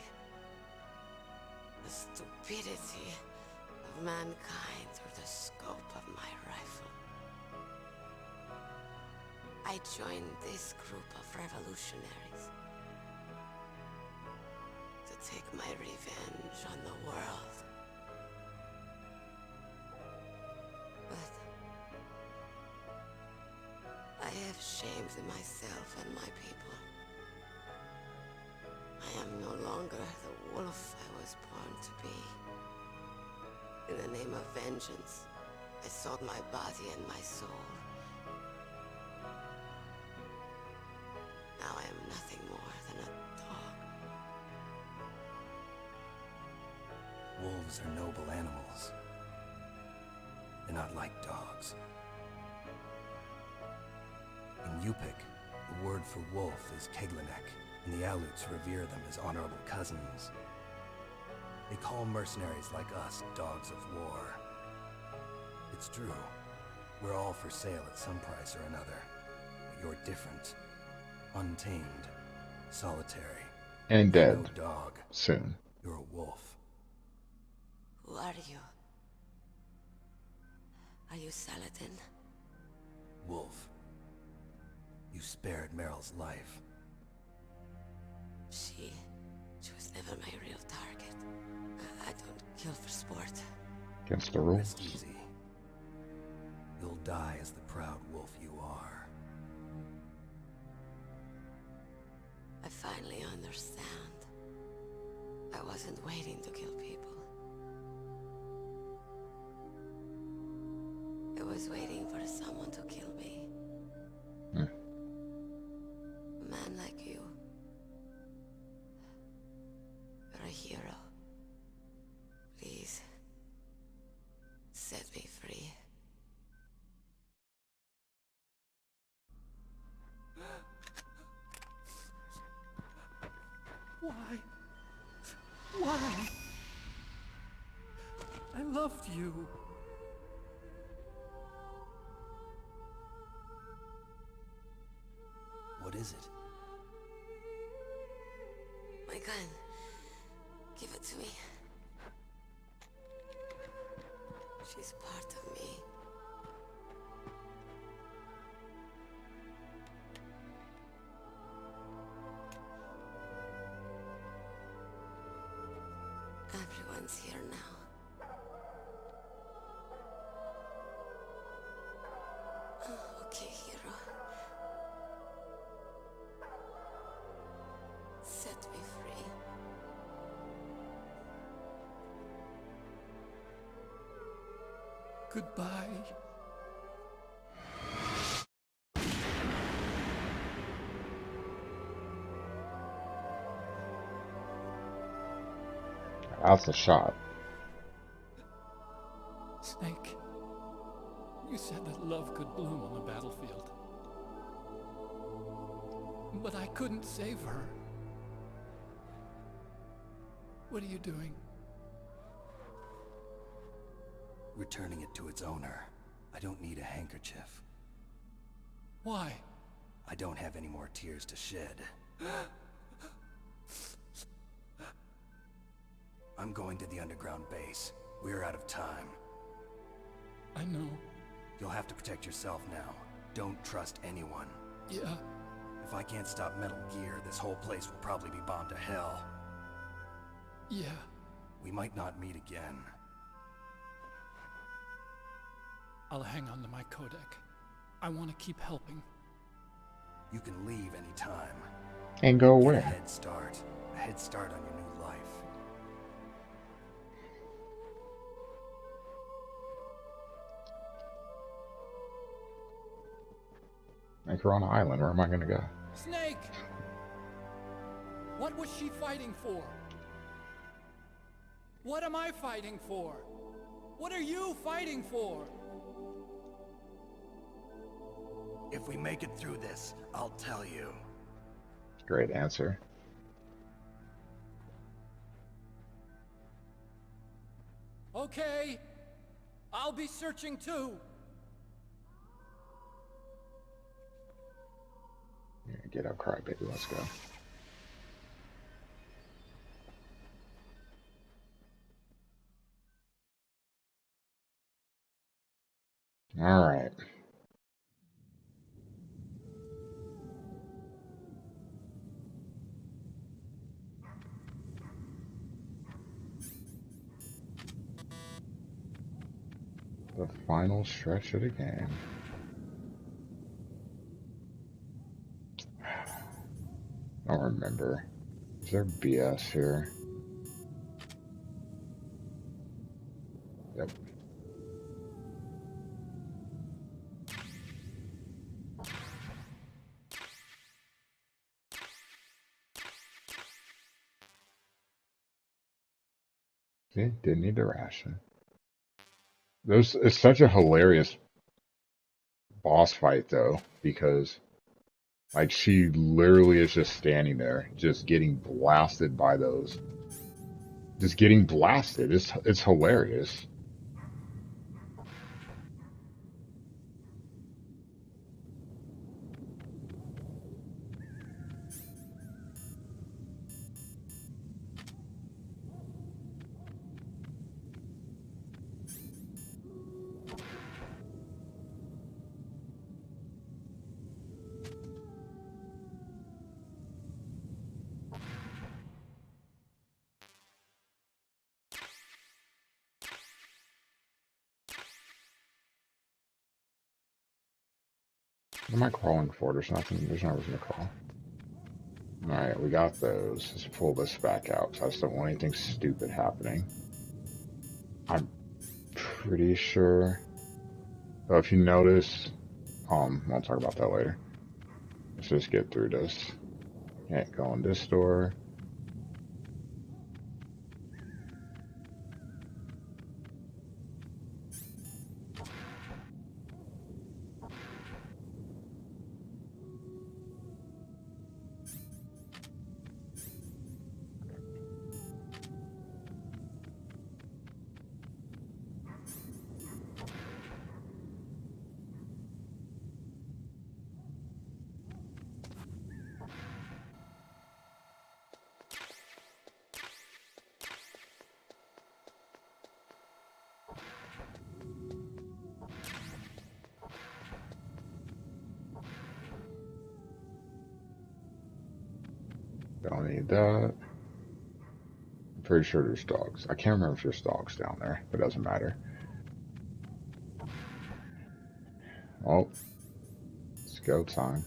the stupidity of mankind through the scope of my rifle. I joined this group of revolutionaries to take my revenge on the world. But I have shamed myself and my people. I am no longer the wolf I was born to be. In the name of vengeance, I sold my body and my soul. Now I am nothing more than a dog.
Wolves are noble animals. They're not like dogs. In Yupik, the word for wolf is Keglanek, and the Aleuts revere them as honorable cousins. They call mercenaries like us dogs of war. It's true. We're all for sale at some price or another. But you're different. Untamed. Solitary.
And
You're
dead.
no dog.
Soon.
You're a wolf.
Who are you? Are you Saladin?
Wolf. You spared Meryl's life.
She was never my real target. I don't kill for sport.
Against the rules.
Rest easy. You'll die as the proud wolf you are.
I finally understand. I wasn't waiting to kill people. I was waiting for someone to kill me.
Hmm.
A man like you. You're a hero. Please, set me free.
Why? Why? I loved you.
What is it?
My gun. Give it to me. She's part of me. Everyone's here now. Oh, okay, hero. Set me free.
Goodbye.
That's a shot.
Snake, you said that love could bloom on the battlefield. But I couldn't save her. What are you doing?
Returning it to its owner. I don't need a handkerchief.
Why?
I don't have any more tears to shed. I'm going to the underground base. We're out of time.
I know.
You'll have to protect yourself now. Don't trust anyone.
Yeah.
If I can't stop Metal Gear, this whole place will probably be bombed to hell.
Yeah.
We might not meet again.
I'll hang on to my codec. I want to keep helping.
You can leave anytime.
And go
Get a
where?
head start. A head start on your new life.
Anchor on an island. Where am I gonna go?
Snake! What was she fighting for? What am I fighting for? What are you fighting for?
If we make it through this, I'll tell you.
Great answer.
Okay. I'll be searching too.
Yeah, get up, crybaby. Let's go. All right. The final stretch of the game. I don't remember. Is there BS here? Yep. See, didn't need to ration. It's such a hilarious boss fight though, because Like, she literally is just standing there, just getting blasted by those. Just getting blasted. It's hilarious. What am I crawling for? There's nothing. There's no reason to crawl. Alright, we got those. Let's pull this back out. So I just don't want anything stupid happening. I'm pretty sure. But if you notice, we'll talk about that later. Let's just get through this. Can't go in this door. Don't need that. I'm pretty sure there's dogs. I can't remember if there's dogs down there, but it doesn't matter. Oh, it's go time.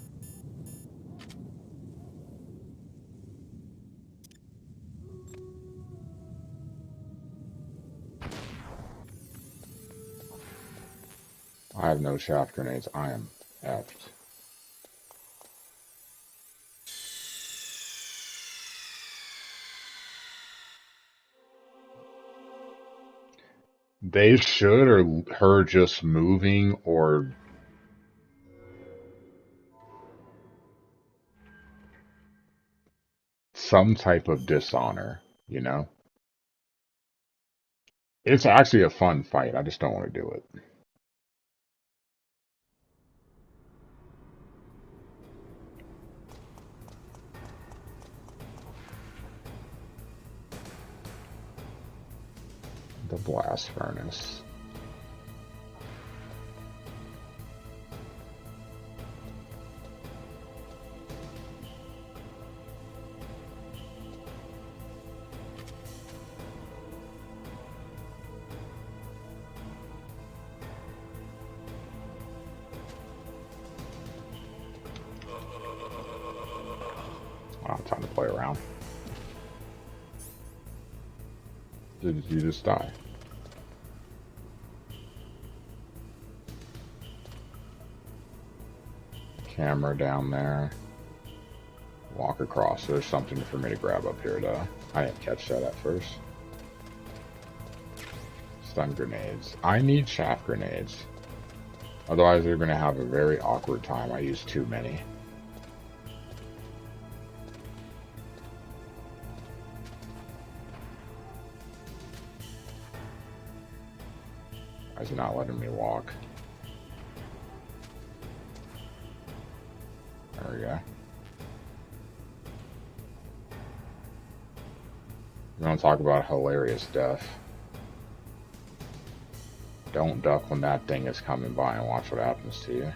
I have no shaft grenades. I am effed. They should, or her just moving, or some type of dishonor, you know? It's actually a fun fight. I just don't want to do it. The blast furnace. I don't have time to play around. Did you just die? Camera down there. Walk across. There's something for me to grab up here, though. I didn't catch that at first. Stun grenades. I need shaft grenades. Otherwise, they're going to have a very awkward time. I use too many. Why is it not letting me walk? There we go. You want to talk about hilarious death? Don't duck when that thing is coming by and watch what happens to you.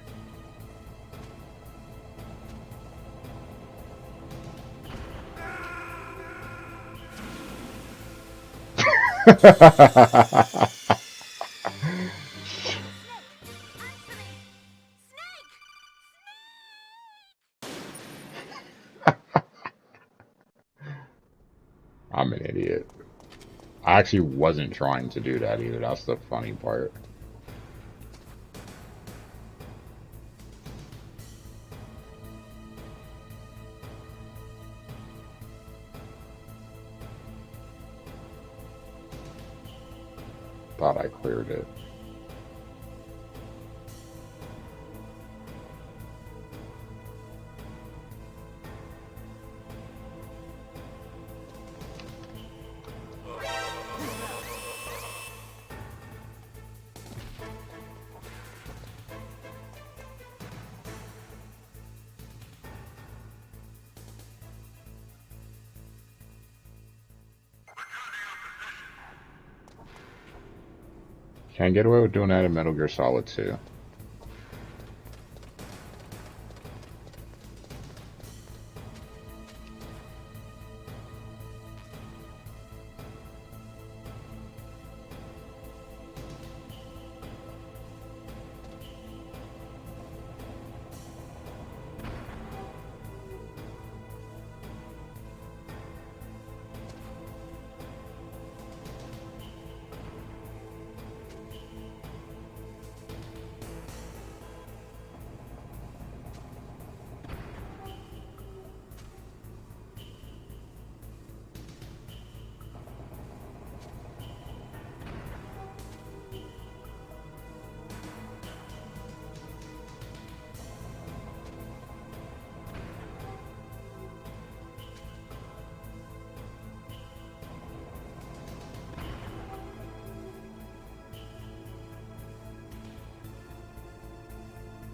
I'm an idiot. I actually wasn't trying to do that either. That's the funny part. Thought I cleared it. Can't get away with doing that in Metal Gear Solid 2.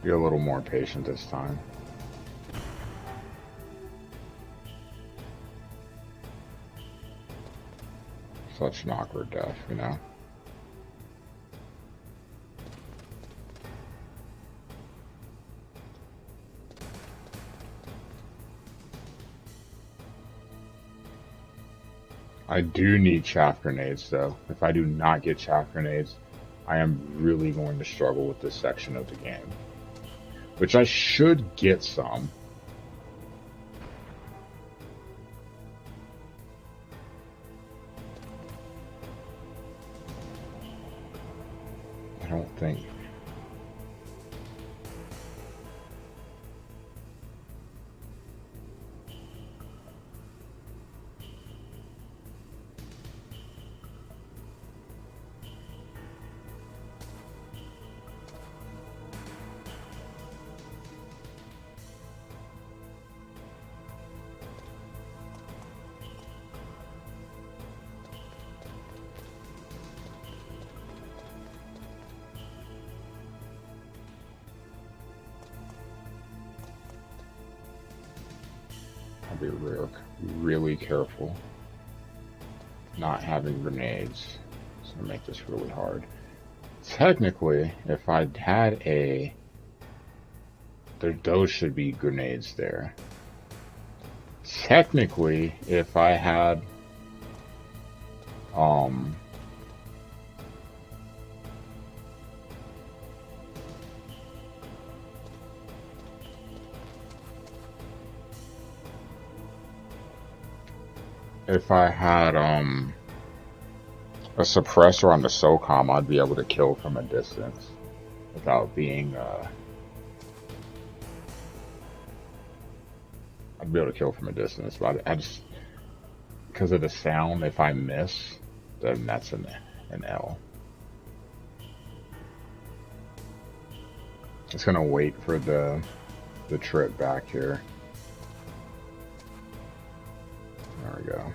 Be a little more patient this time. Such an awkward death, you know? I do need chaff grenades, though. If I do not get chaff grenades, I am really going to struggle with this section of the game. Which I should get some. I don't think. I'll be really careful not having grenades. It's gonna make this really hard. Technically, if I'd had those should be grenades there. Technically, if I had a suppressor on the SOCOM, I'd be able to kill from a distance without being I'd be able to kill from a distance, but I just, because of the sound, if I miss, then that's an L. Just gonna wait for the trip back here. There we go.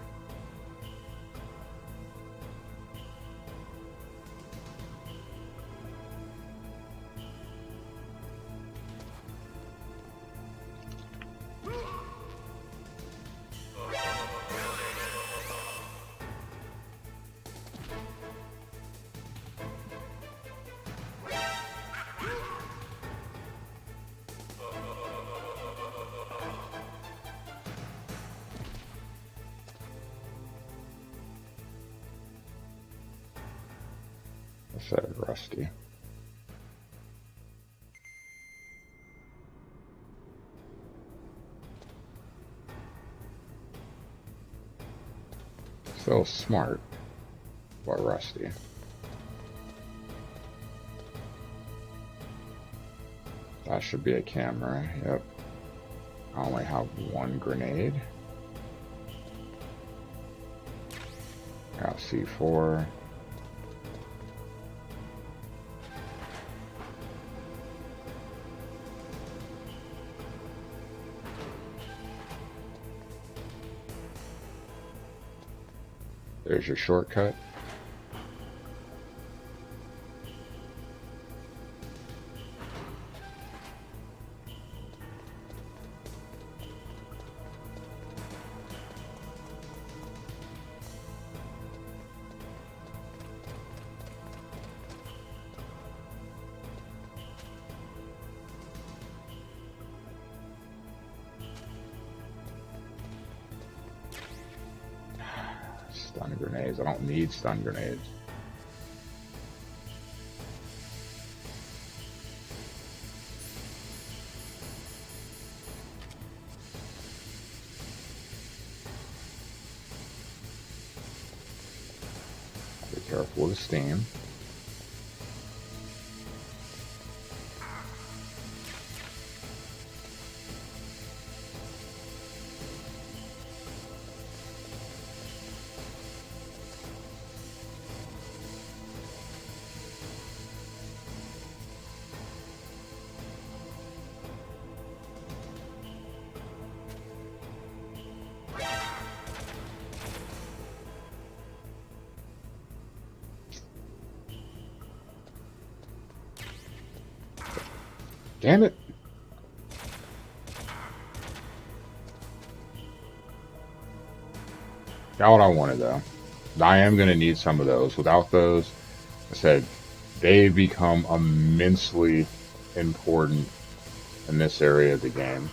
I said rusty. So smart, but rusty. That should be a camera, yep. I only have one grenade. Got C4. There's your shortcut. Stun grenades. I don't need stun grenades. Be careful with the steam. Damn it! Got what I wanted though. I am going to need some of those. Without those, I said, they become immensely important in this area of the game.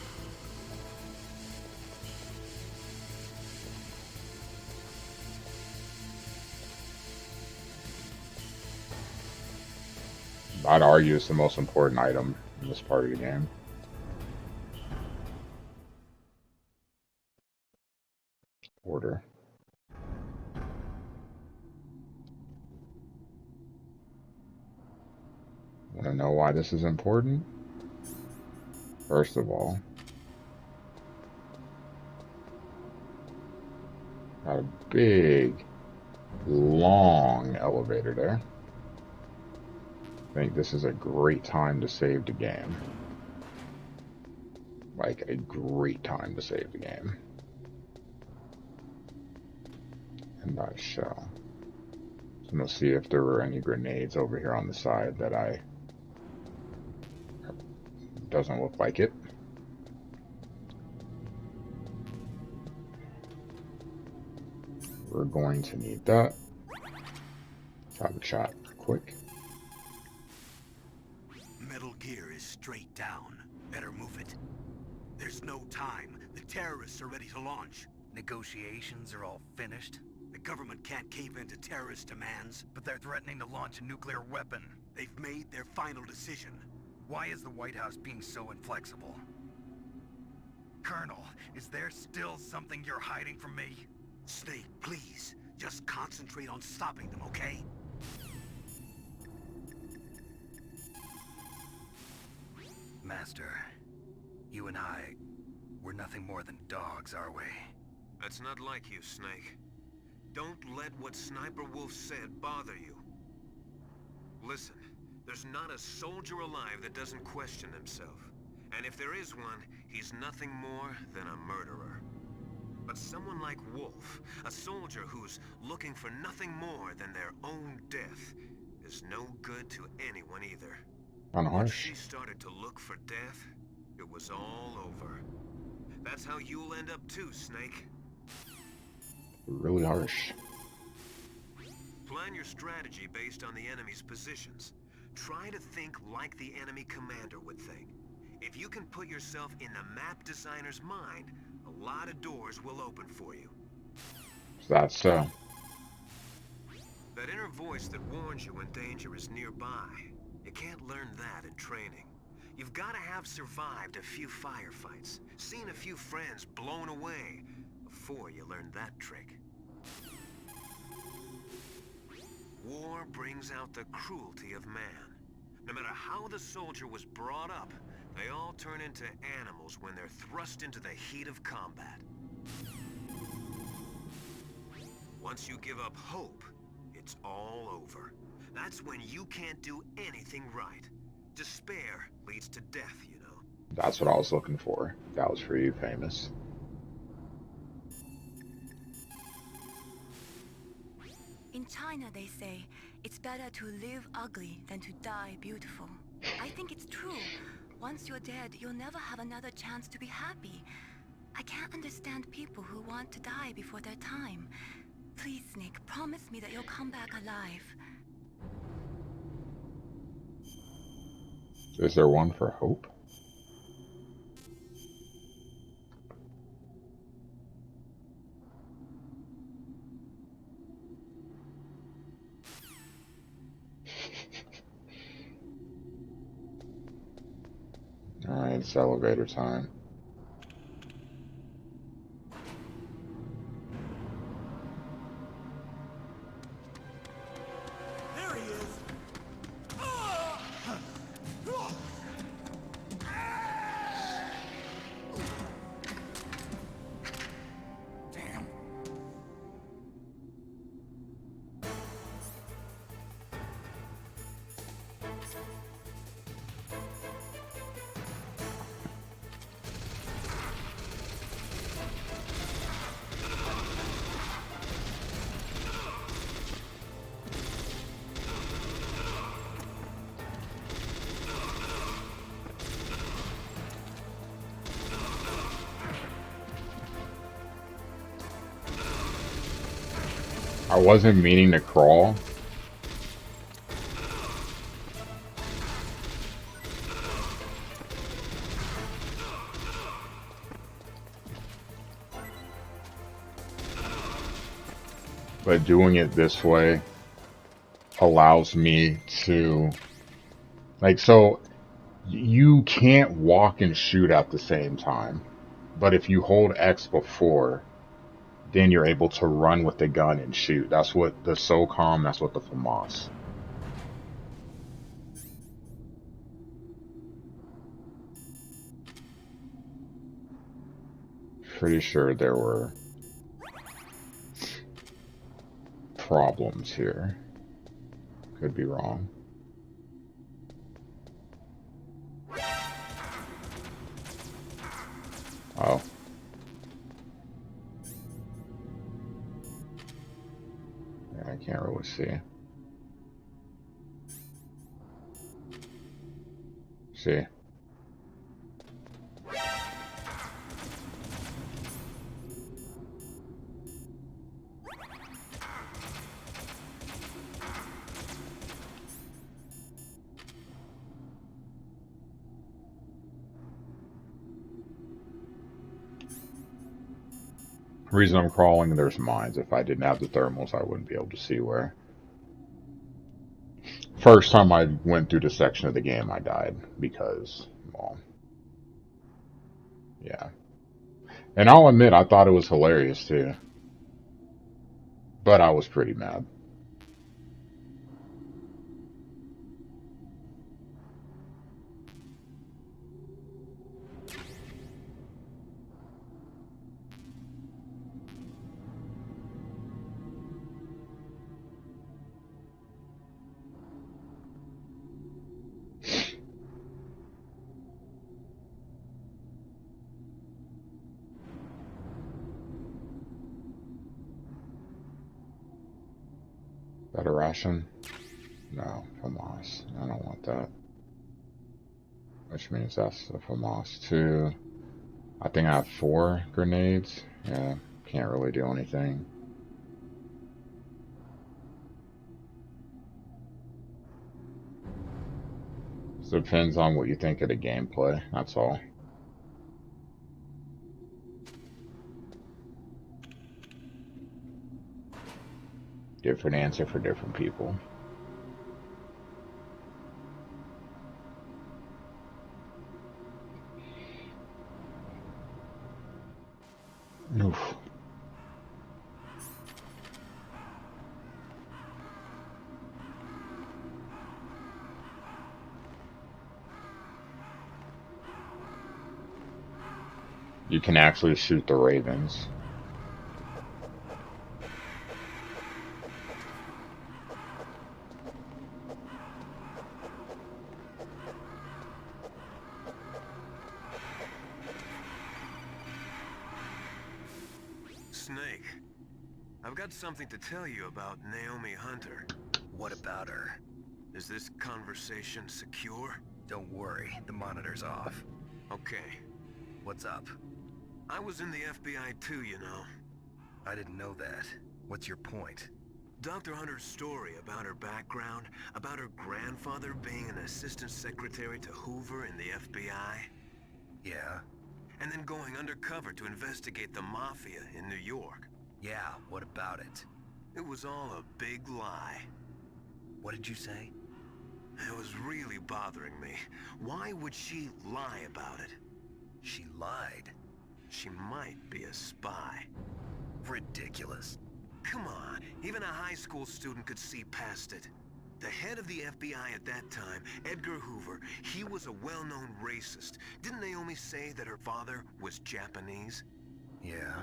I'd argue it's the most important item in this part of the game. Order. Want to know why this is important? First of all, got a big, long elevator there. I think this is a great time to save the game. Like, a great time to save the game. And I shall. So I'm going to see if there were any grenades over here on the side that I... Doesn't look like it. We're going to need that. Let's have a chat quick.
Metal Gear is straight down. Better move it. There's no time. The terrorists are ready to launch.
Negotiations are all finished,
The government can't cave into terrorist demands.
but they're threatening to launch a nuclear weapon.
They've made their final decision.
Why is the White House being so inflexible? Colonel, is there still something you're hiding from me?
Snake, please. Just concentrate on stopping them, okay?
Master, you and I, we're nothing more than dogs, are we?
That's not like you, Snake. Don't let what Sniper Wolf said bother you. Listen, there's not a soldier alive that doesn't question himself. And if there is one, he's nothing more than a murderer. But someone like Wolf, a soldier who's looking for nothing more than their own death, is no good to anyone either. Once
Unharsh.
she started to look for death, it was all over. That's how you'll end up too, Snake.
Really harsh.
Plan your strategy based on the enemy's positions. Try to think like the enemy commander would think. If you can put yourself in the map designer's mind, a lot of doors will open for you.
That's so.
That inner voice that warns you when danger is nearby. You can't learn that in training. You've got to have survived a few firefights, seen a few friends blown away, before you learn that trick. War brings out the cruelty of man. No matter how the soldier was brought up, they all turn into animals when they're thrust into the heat of combat. Once you give up hope, it's all over. That's when you can't do anything right. Despair leads to death, you know.
That's what I was looking for. That was for you, Famous.
In China, they say, it's better to live ugly than to die beautiful. I think it's true. Once you're dead, you'll never have another chance to be happy. I can't understand people who want to die before their time. Please, Snake, promise me that you'll come back alive.
Is there one for hope? Alright, it's elevator time.
There he is!
Damn.
I wasn't meaning to crawl. But doing it this way allows me to, like, so you can't walk and shoot at the same time. But if you hold X before, then you're able to run with the gun and shoot. That's what the SOCOM, that's what the FAMAS. Pretty sure there were problems here. Could be wrong. Oh. Yeah, I can't really see. See. Reason I'm crawling, there's mines. If I didn't have the thermals, I wouldn't be able to see where. First time I went through the section of the game, I died because, well, yeah. And I'll admit, I thought it was hilarious too. But I was pretty mad. That a ration? No, FAMAS. I don't want that. Which means that's the FAMAS too. I think I have 4 grenades. Yeah, can't really do anything. So depends on what you think of the gameplay, that's all. Different answer for different people. Oof. You can actually shoot the ravens.
Snake, I've got something to tell you about Naomi Hunter.
What about her?
Is this conversation secure?
Don't worry, the monitor's off.
Okay.
What's up?
I was in the FBI too, you know.
I didn't know that. What's your point?
Dr. Hunter's story about her background, about her grandfather being an assistant secretary to Hoover in the FBI.
Yeah?
And then going undercover to investigate the Mafia in New York.
Yeah, what about it?
It was all a big lie.
What did you say?
It was really bothering me. Why would she lie about it?
She lied.
She might be a spy.
Ridiculous.
Come on, even a high school student could see past it. The head of the FBI at that time, Edgar Hoover, he was a well-known racist. Didn't Naomi say that her father was Japanese?
Yeah.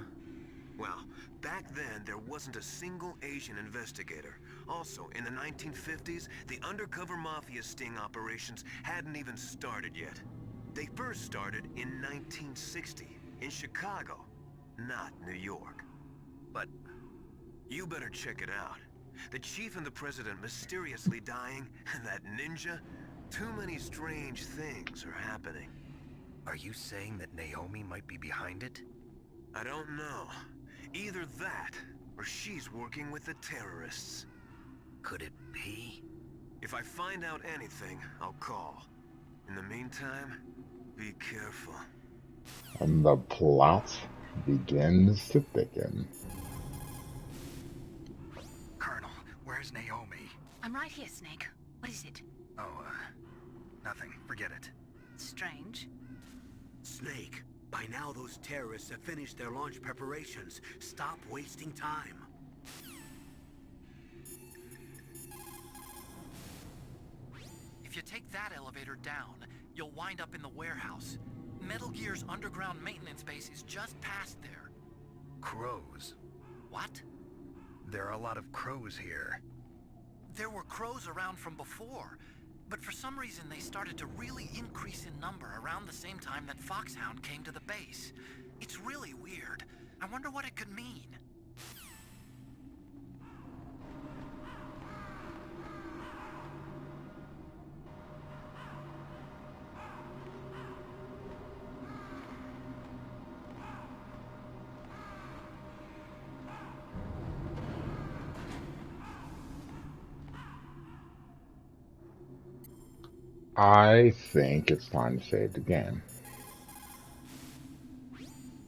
Well, back then, there wasn't a single Asian investigator. Also, in the 1950s, the undercover mafia sting operations hadn't even started yet. They first started in 1960, in Chicago, not New York.
But
You better check it out. The chief and the president mysteriously dying, and that ninja? Too many strange things are happening.
are you saying that Naomi might be behind it?
I don't know. Either that, or she's working with the terrorists.
Could it be?
If I find out anything, I'll call. In the meantime, be careful.
And the plot begins to thicken.
Colonel, where's Naomi?
I'm right here, Snake. What is it?
Oh, nothing. Forget it.
Strange.
Snake, by now those terrorists have finished their launch preparations. Stop wasting time.
If you take that elevator down, you'll wind up in the warehouse. Metal Gear's underground maintenance base is just past there.
Crows.
What?
There are a lot of crows here.
There were crows around from before, but for some reason they started to really increase in number around the same time that Foxhound came to the base. It's really weird. I wonder what it could mean.
I think it's time to save the game.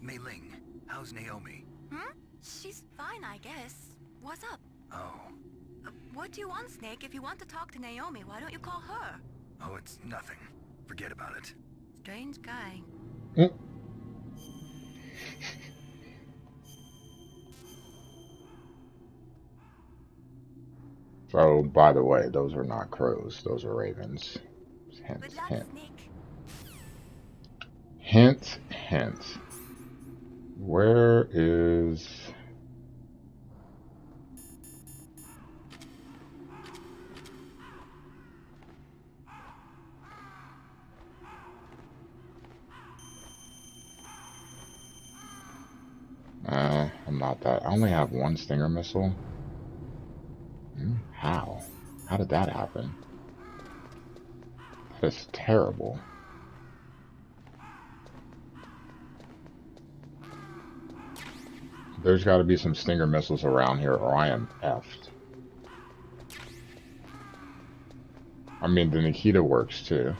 Mei Ling, how's Naomi?
She's fine, I guess. What's up?
Oh.
What do you want, Snake? If you want to talk to Naomi, why don't you call her?
Oh, it's nothing. Forget about it.
Strange guy.
So, by the way, those are not crows. Those are ravens. Hint,
Good luck,
hint.
Snake.
Hint, hint. Where is... I'm not that. I only have one Stinger missile. How? How did that happen? That is terrible. There's got to be some Stinger missiles around here, or I am effed. I mean, the Nikita works too.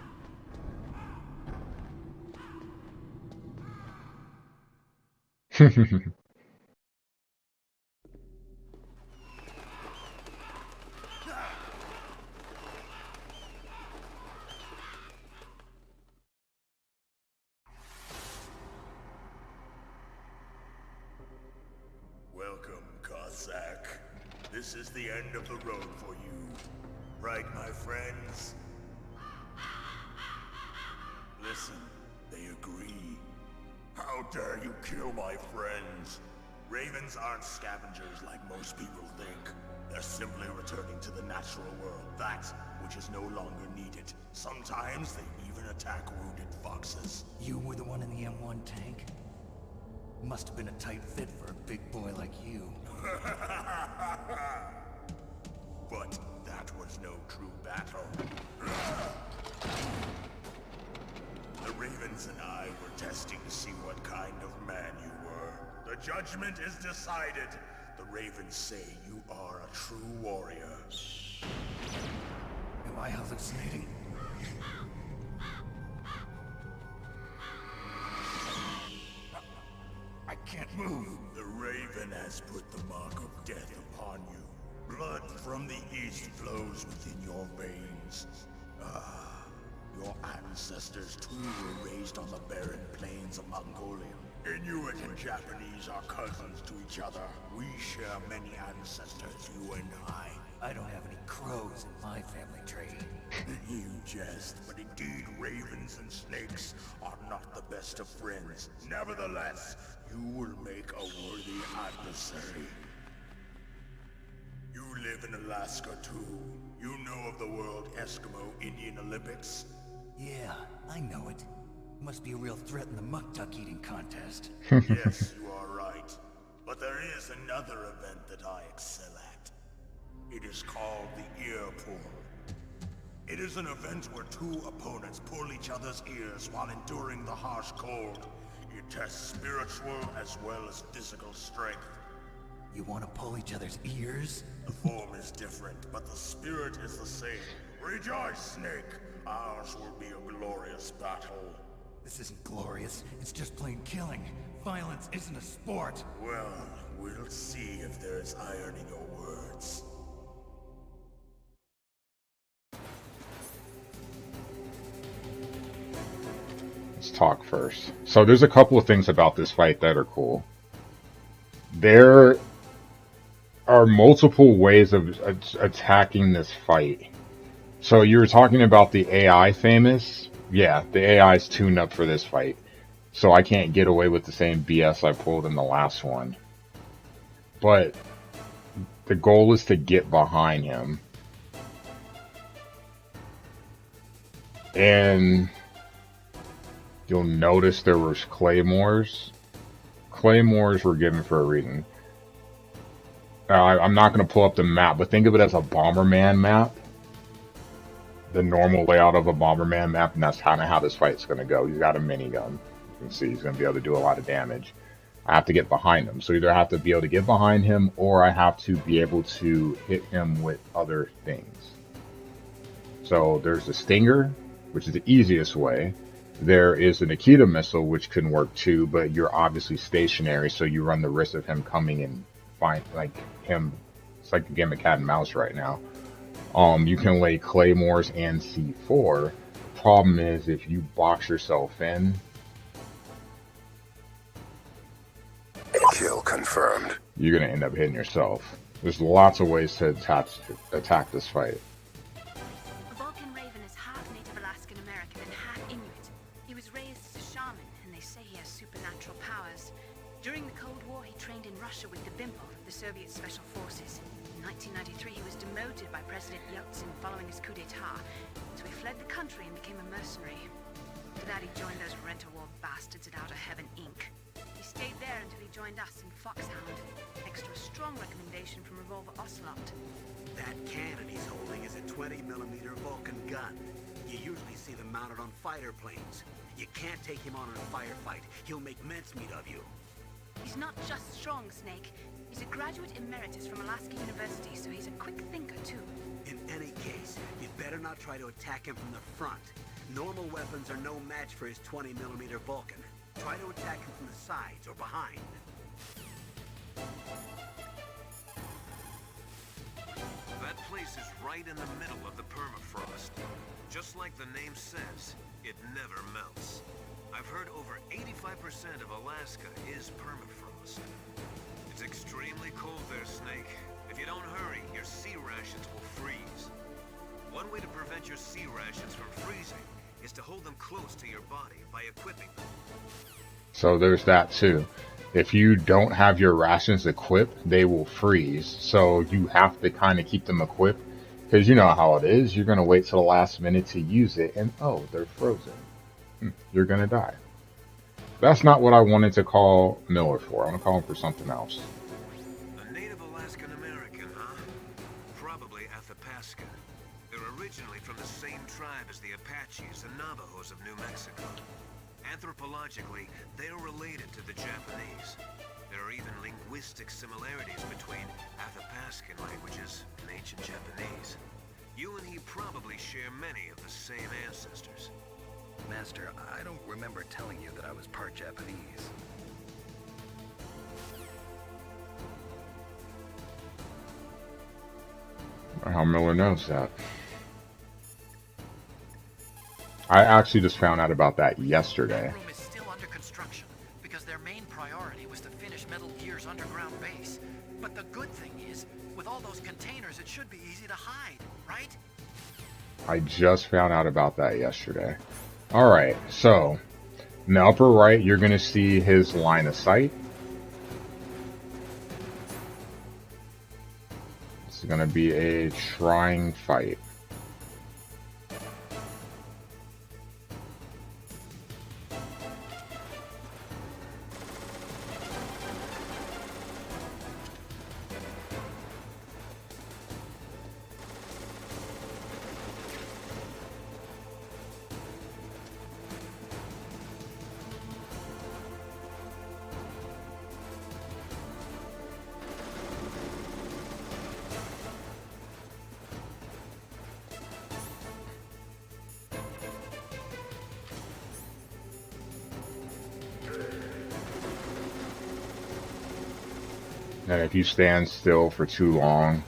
Welcome, Cossack. This is the end of the road for you. Right, my friends? Listen, they agree. How dare you kill my friends? Ravens aren't scavengers like most people think. They're simply returning to the natural world, that which is no longer needed. Sometimes they even attack wounded foxes.
You were the one in the M1 tank? Must have been a tight fit for a big boy like you.
But that was no true battle. The Ravens and I were testing to see what kind of man you were. The judgment is decided. The Ravens say you are a true warrior.
Am I hallucinating? I can't move.
The Raven has put the mark of death upon you. Blood from the east flows within your veins. Your ancestors too were raised on the barren plains of Mongolia. Inuit and Japanese are cousins to each other. We share many ancestors, you and I.
I don't have any crows in my family tree.
You jest, but indeed ravens and snakes are not the best of friends. Nevertheless, you will make a worthy adversary. You live in Alaska too. You know of the World Eskimo Indian Olympics?
Yeah, I know it. Must be a real threat in the muck duck eating contest.
Yes, you are right. But there is another event that I excel at. It is called the ear pull. It is an event where two opponents pull each other's ears while enduring the harsh cold. It tests spiritual as well as physical strength.
You want to pull each other's ears?
The form is different, but the spirit is the same. Rejoice, Snake! Ours will be a glorious battle.
This isn't glorious. It's just plain killing. Violence isn't a sport.
Well, we'll see if there's iron in your words.
Let's talk first. So there's a couple of things about this fight that are cool. There are multiple ways of attacking this fight. So you were talking about the AI famous. Yeah, the AI is tuned up for this fight. So I can't get away with the same BS I pulled in the last one. But the goal is to get behind him. And you'll notice there was claymores. Claymores were given for a reason. I'm not going to pull up the map, but think of it as a Bomberman map. The normal layout of a Bomberman map, and that's kind of how this fight's going to go. He's got a minigun. You can see he's going to be able to do a lot of damage. I have to get behind him. So either I have to be able to get behind him, or I have to be able to hit him with other things. So there's the Stinger, which is the easiest way. There is the Nikita missile, which can work too, but you're obviously stationary, so you run the risk of him coming and find like him. It's like a game of cat and mouse right now. You can lay claymores and C4. The problem is if you box yourself in.
Kill confirmed.
You're gonna end up hitting yourself. There's lots of ways to attack this fight.
Vulcan Raven is half Native Alaskan American and half Inuit. He was raised as a shaman, and they say he has supernatural powers. During the Cold War, he trained in Russia with the BIMPO, the Soviet Special Forces. In 1993, he was demoted by President Yeltsin following his coup d'etat, so he fled the country and became a mercenary. After that, he joined those rent-a-war bastards at Outer Heaven, Inc. He stayed there until he joined us in Foxhound, next to a strong recommendation from Revolver Ocelot.
That cannon he's holding is a 20mm Vulcan gun. You usually see them mounted on fighter planes. You can't take him on in a firefight. He'll make mincemeat of you.
He's not just strong, Snake. He's a graduate emeritus from Alaska University, so he's a quick thinker, too.
In any case, you'd better not try to attack him from the front. Normal weapons are no match for his 20mm Vulcan. Try to attack him from the sides or behind.
That place is right in the middle of the permafrost. Just like the name says, it never melts. I've heard over 85% of Alaska is permafrost. It's extremely cold there, Snake. If you don't hurry, your sea rations will freeze. One way to prevent your sea rations from freezing is to hold them close to your body by equipping them.
So there's that too. If you don't have your rations equipped, they will freeze. So you have to kind of keep them equipped, because you know how it is. You're going to wait till the last minute to use it, and oh, they're frozen. You're going to die. That's not what I wanted to call Miller for. I want to call him for something else.
A Native Alaskan American, huh? Probably Athabasca. They're originally from the same tribe as the Apaches and Navajos of New Mexico. Anthropologically, they're related to the Japanese. There are even linguistic similarities between Athabascan languages and ancient Japanese. You and he probably share many of the same ancestors.
Master, I don't remember telling you that I was part Japanese.
How Miller knows that. I actually just found out about that yesterday.
That room is still under construction because their main priority was to finish Metal Gear's underground base. But the good thing is, with all those containers, it should be easy to hide, right?
I just found out about that yesterday. Alright, so in the upper right, you're going to see his line of sight. It's going to be a trying fight. And if you stand still for too long,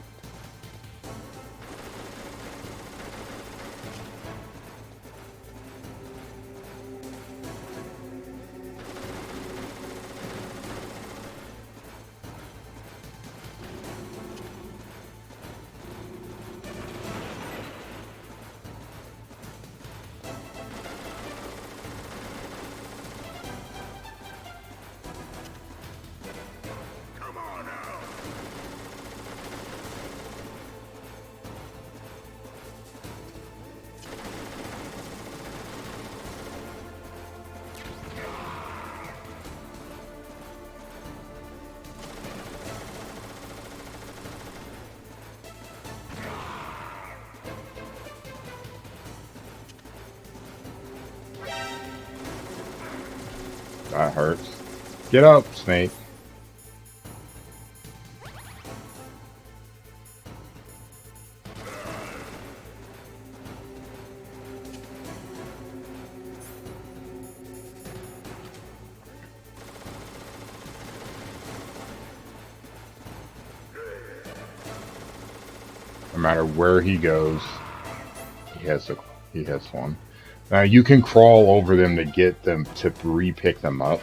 that hurts. Get up, Snake. No matter where he goes, he has one. Now you can crawl over them to get them to re-pick them up.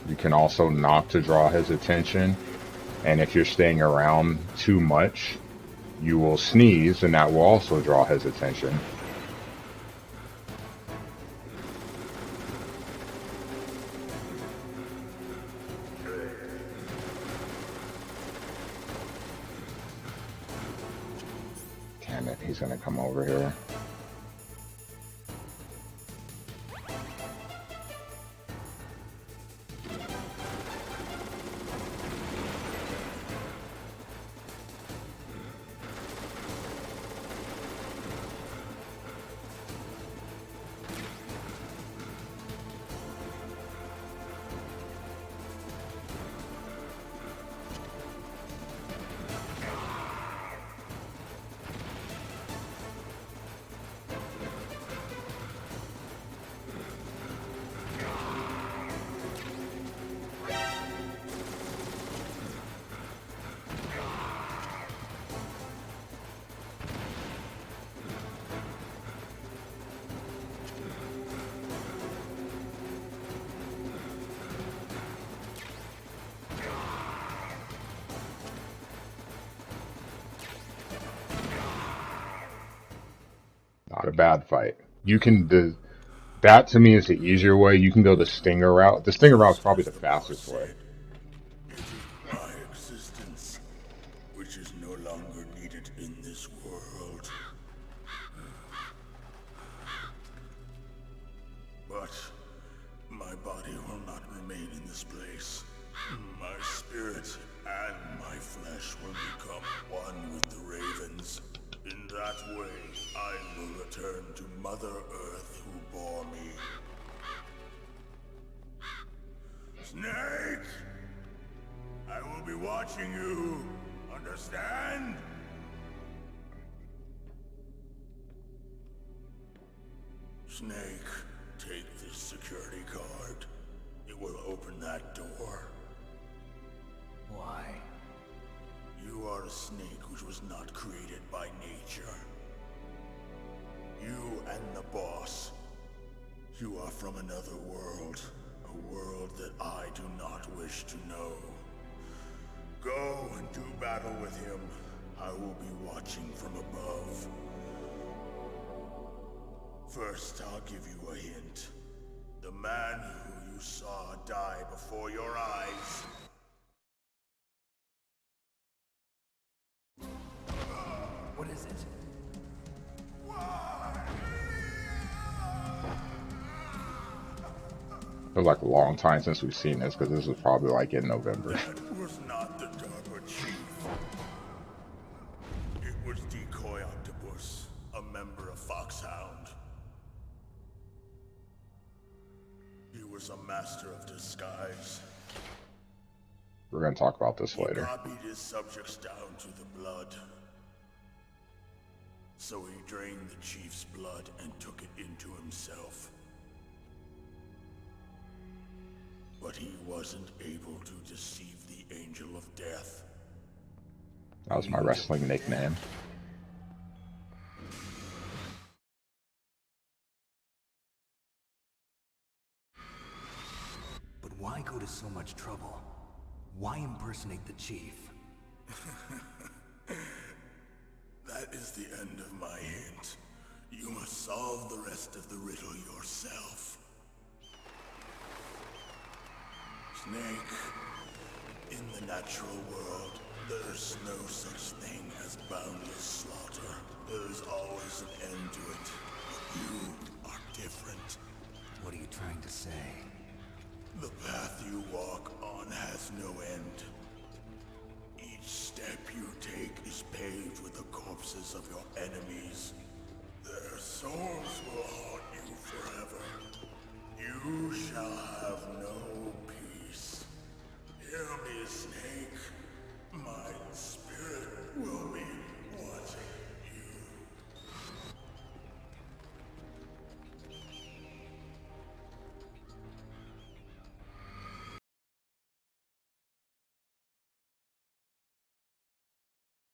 You can also knock to draw his attention, and if you're staying around too much, you will sneeze, and that will also draw his attention. Damn it, he's gonna come over here. Not a bad fight. You can that to me is the easier way. You can go the Stinger route. The Stinger route is probably the fastest way.
It is my existence which is no longer needed in this world. But my body will not remain in this place. My spirit and my flesh will become one with the Ravens. In that way, I will return to Mother Earth who bore me. Snake! will be watching you. Understand? Snake, take this security card. It will open that door.
Why?
You are a snake which was not created by nature. You and the boss. You are from another world. A world that I do not wish to know. Go and do battle with him. I will be watching from above. First, I'll give you a hint. The man who you saw die before your eyes.
What is it?
Feels like a long time since we've seen this, because this was probably like in November.
That was not the Darker Chief. It was Decoy Octopus, a member of Foxhound. He was a master of disguise.
We're going to talk about this
He
later.
copied his subjects down to the blood. So he drained the Chief's blood and took it into himself. But he wasn't able to deceive the Angel of Death.
That was my wrestling nickname.
But why go to so much trouble? Why impersonate the chief?
That is the end of my hint. You must solve the rest of the riddle yourself. Snake, in the natural world, there's no such thing as boundless slaughter. There's always an end to it. But you are different.
What are you trying to say?
The path you walk on has no end. Each step you take is paved with the corpses of your enemies. Their souls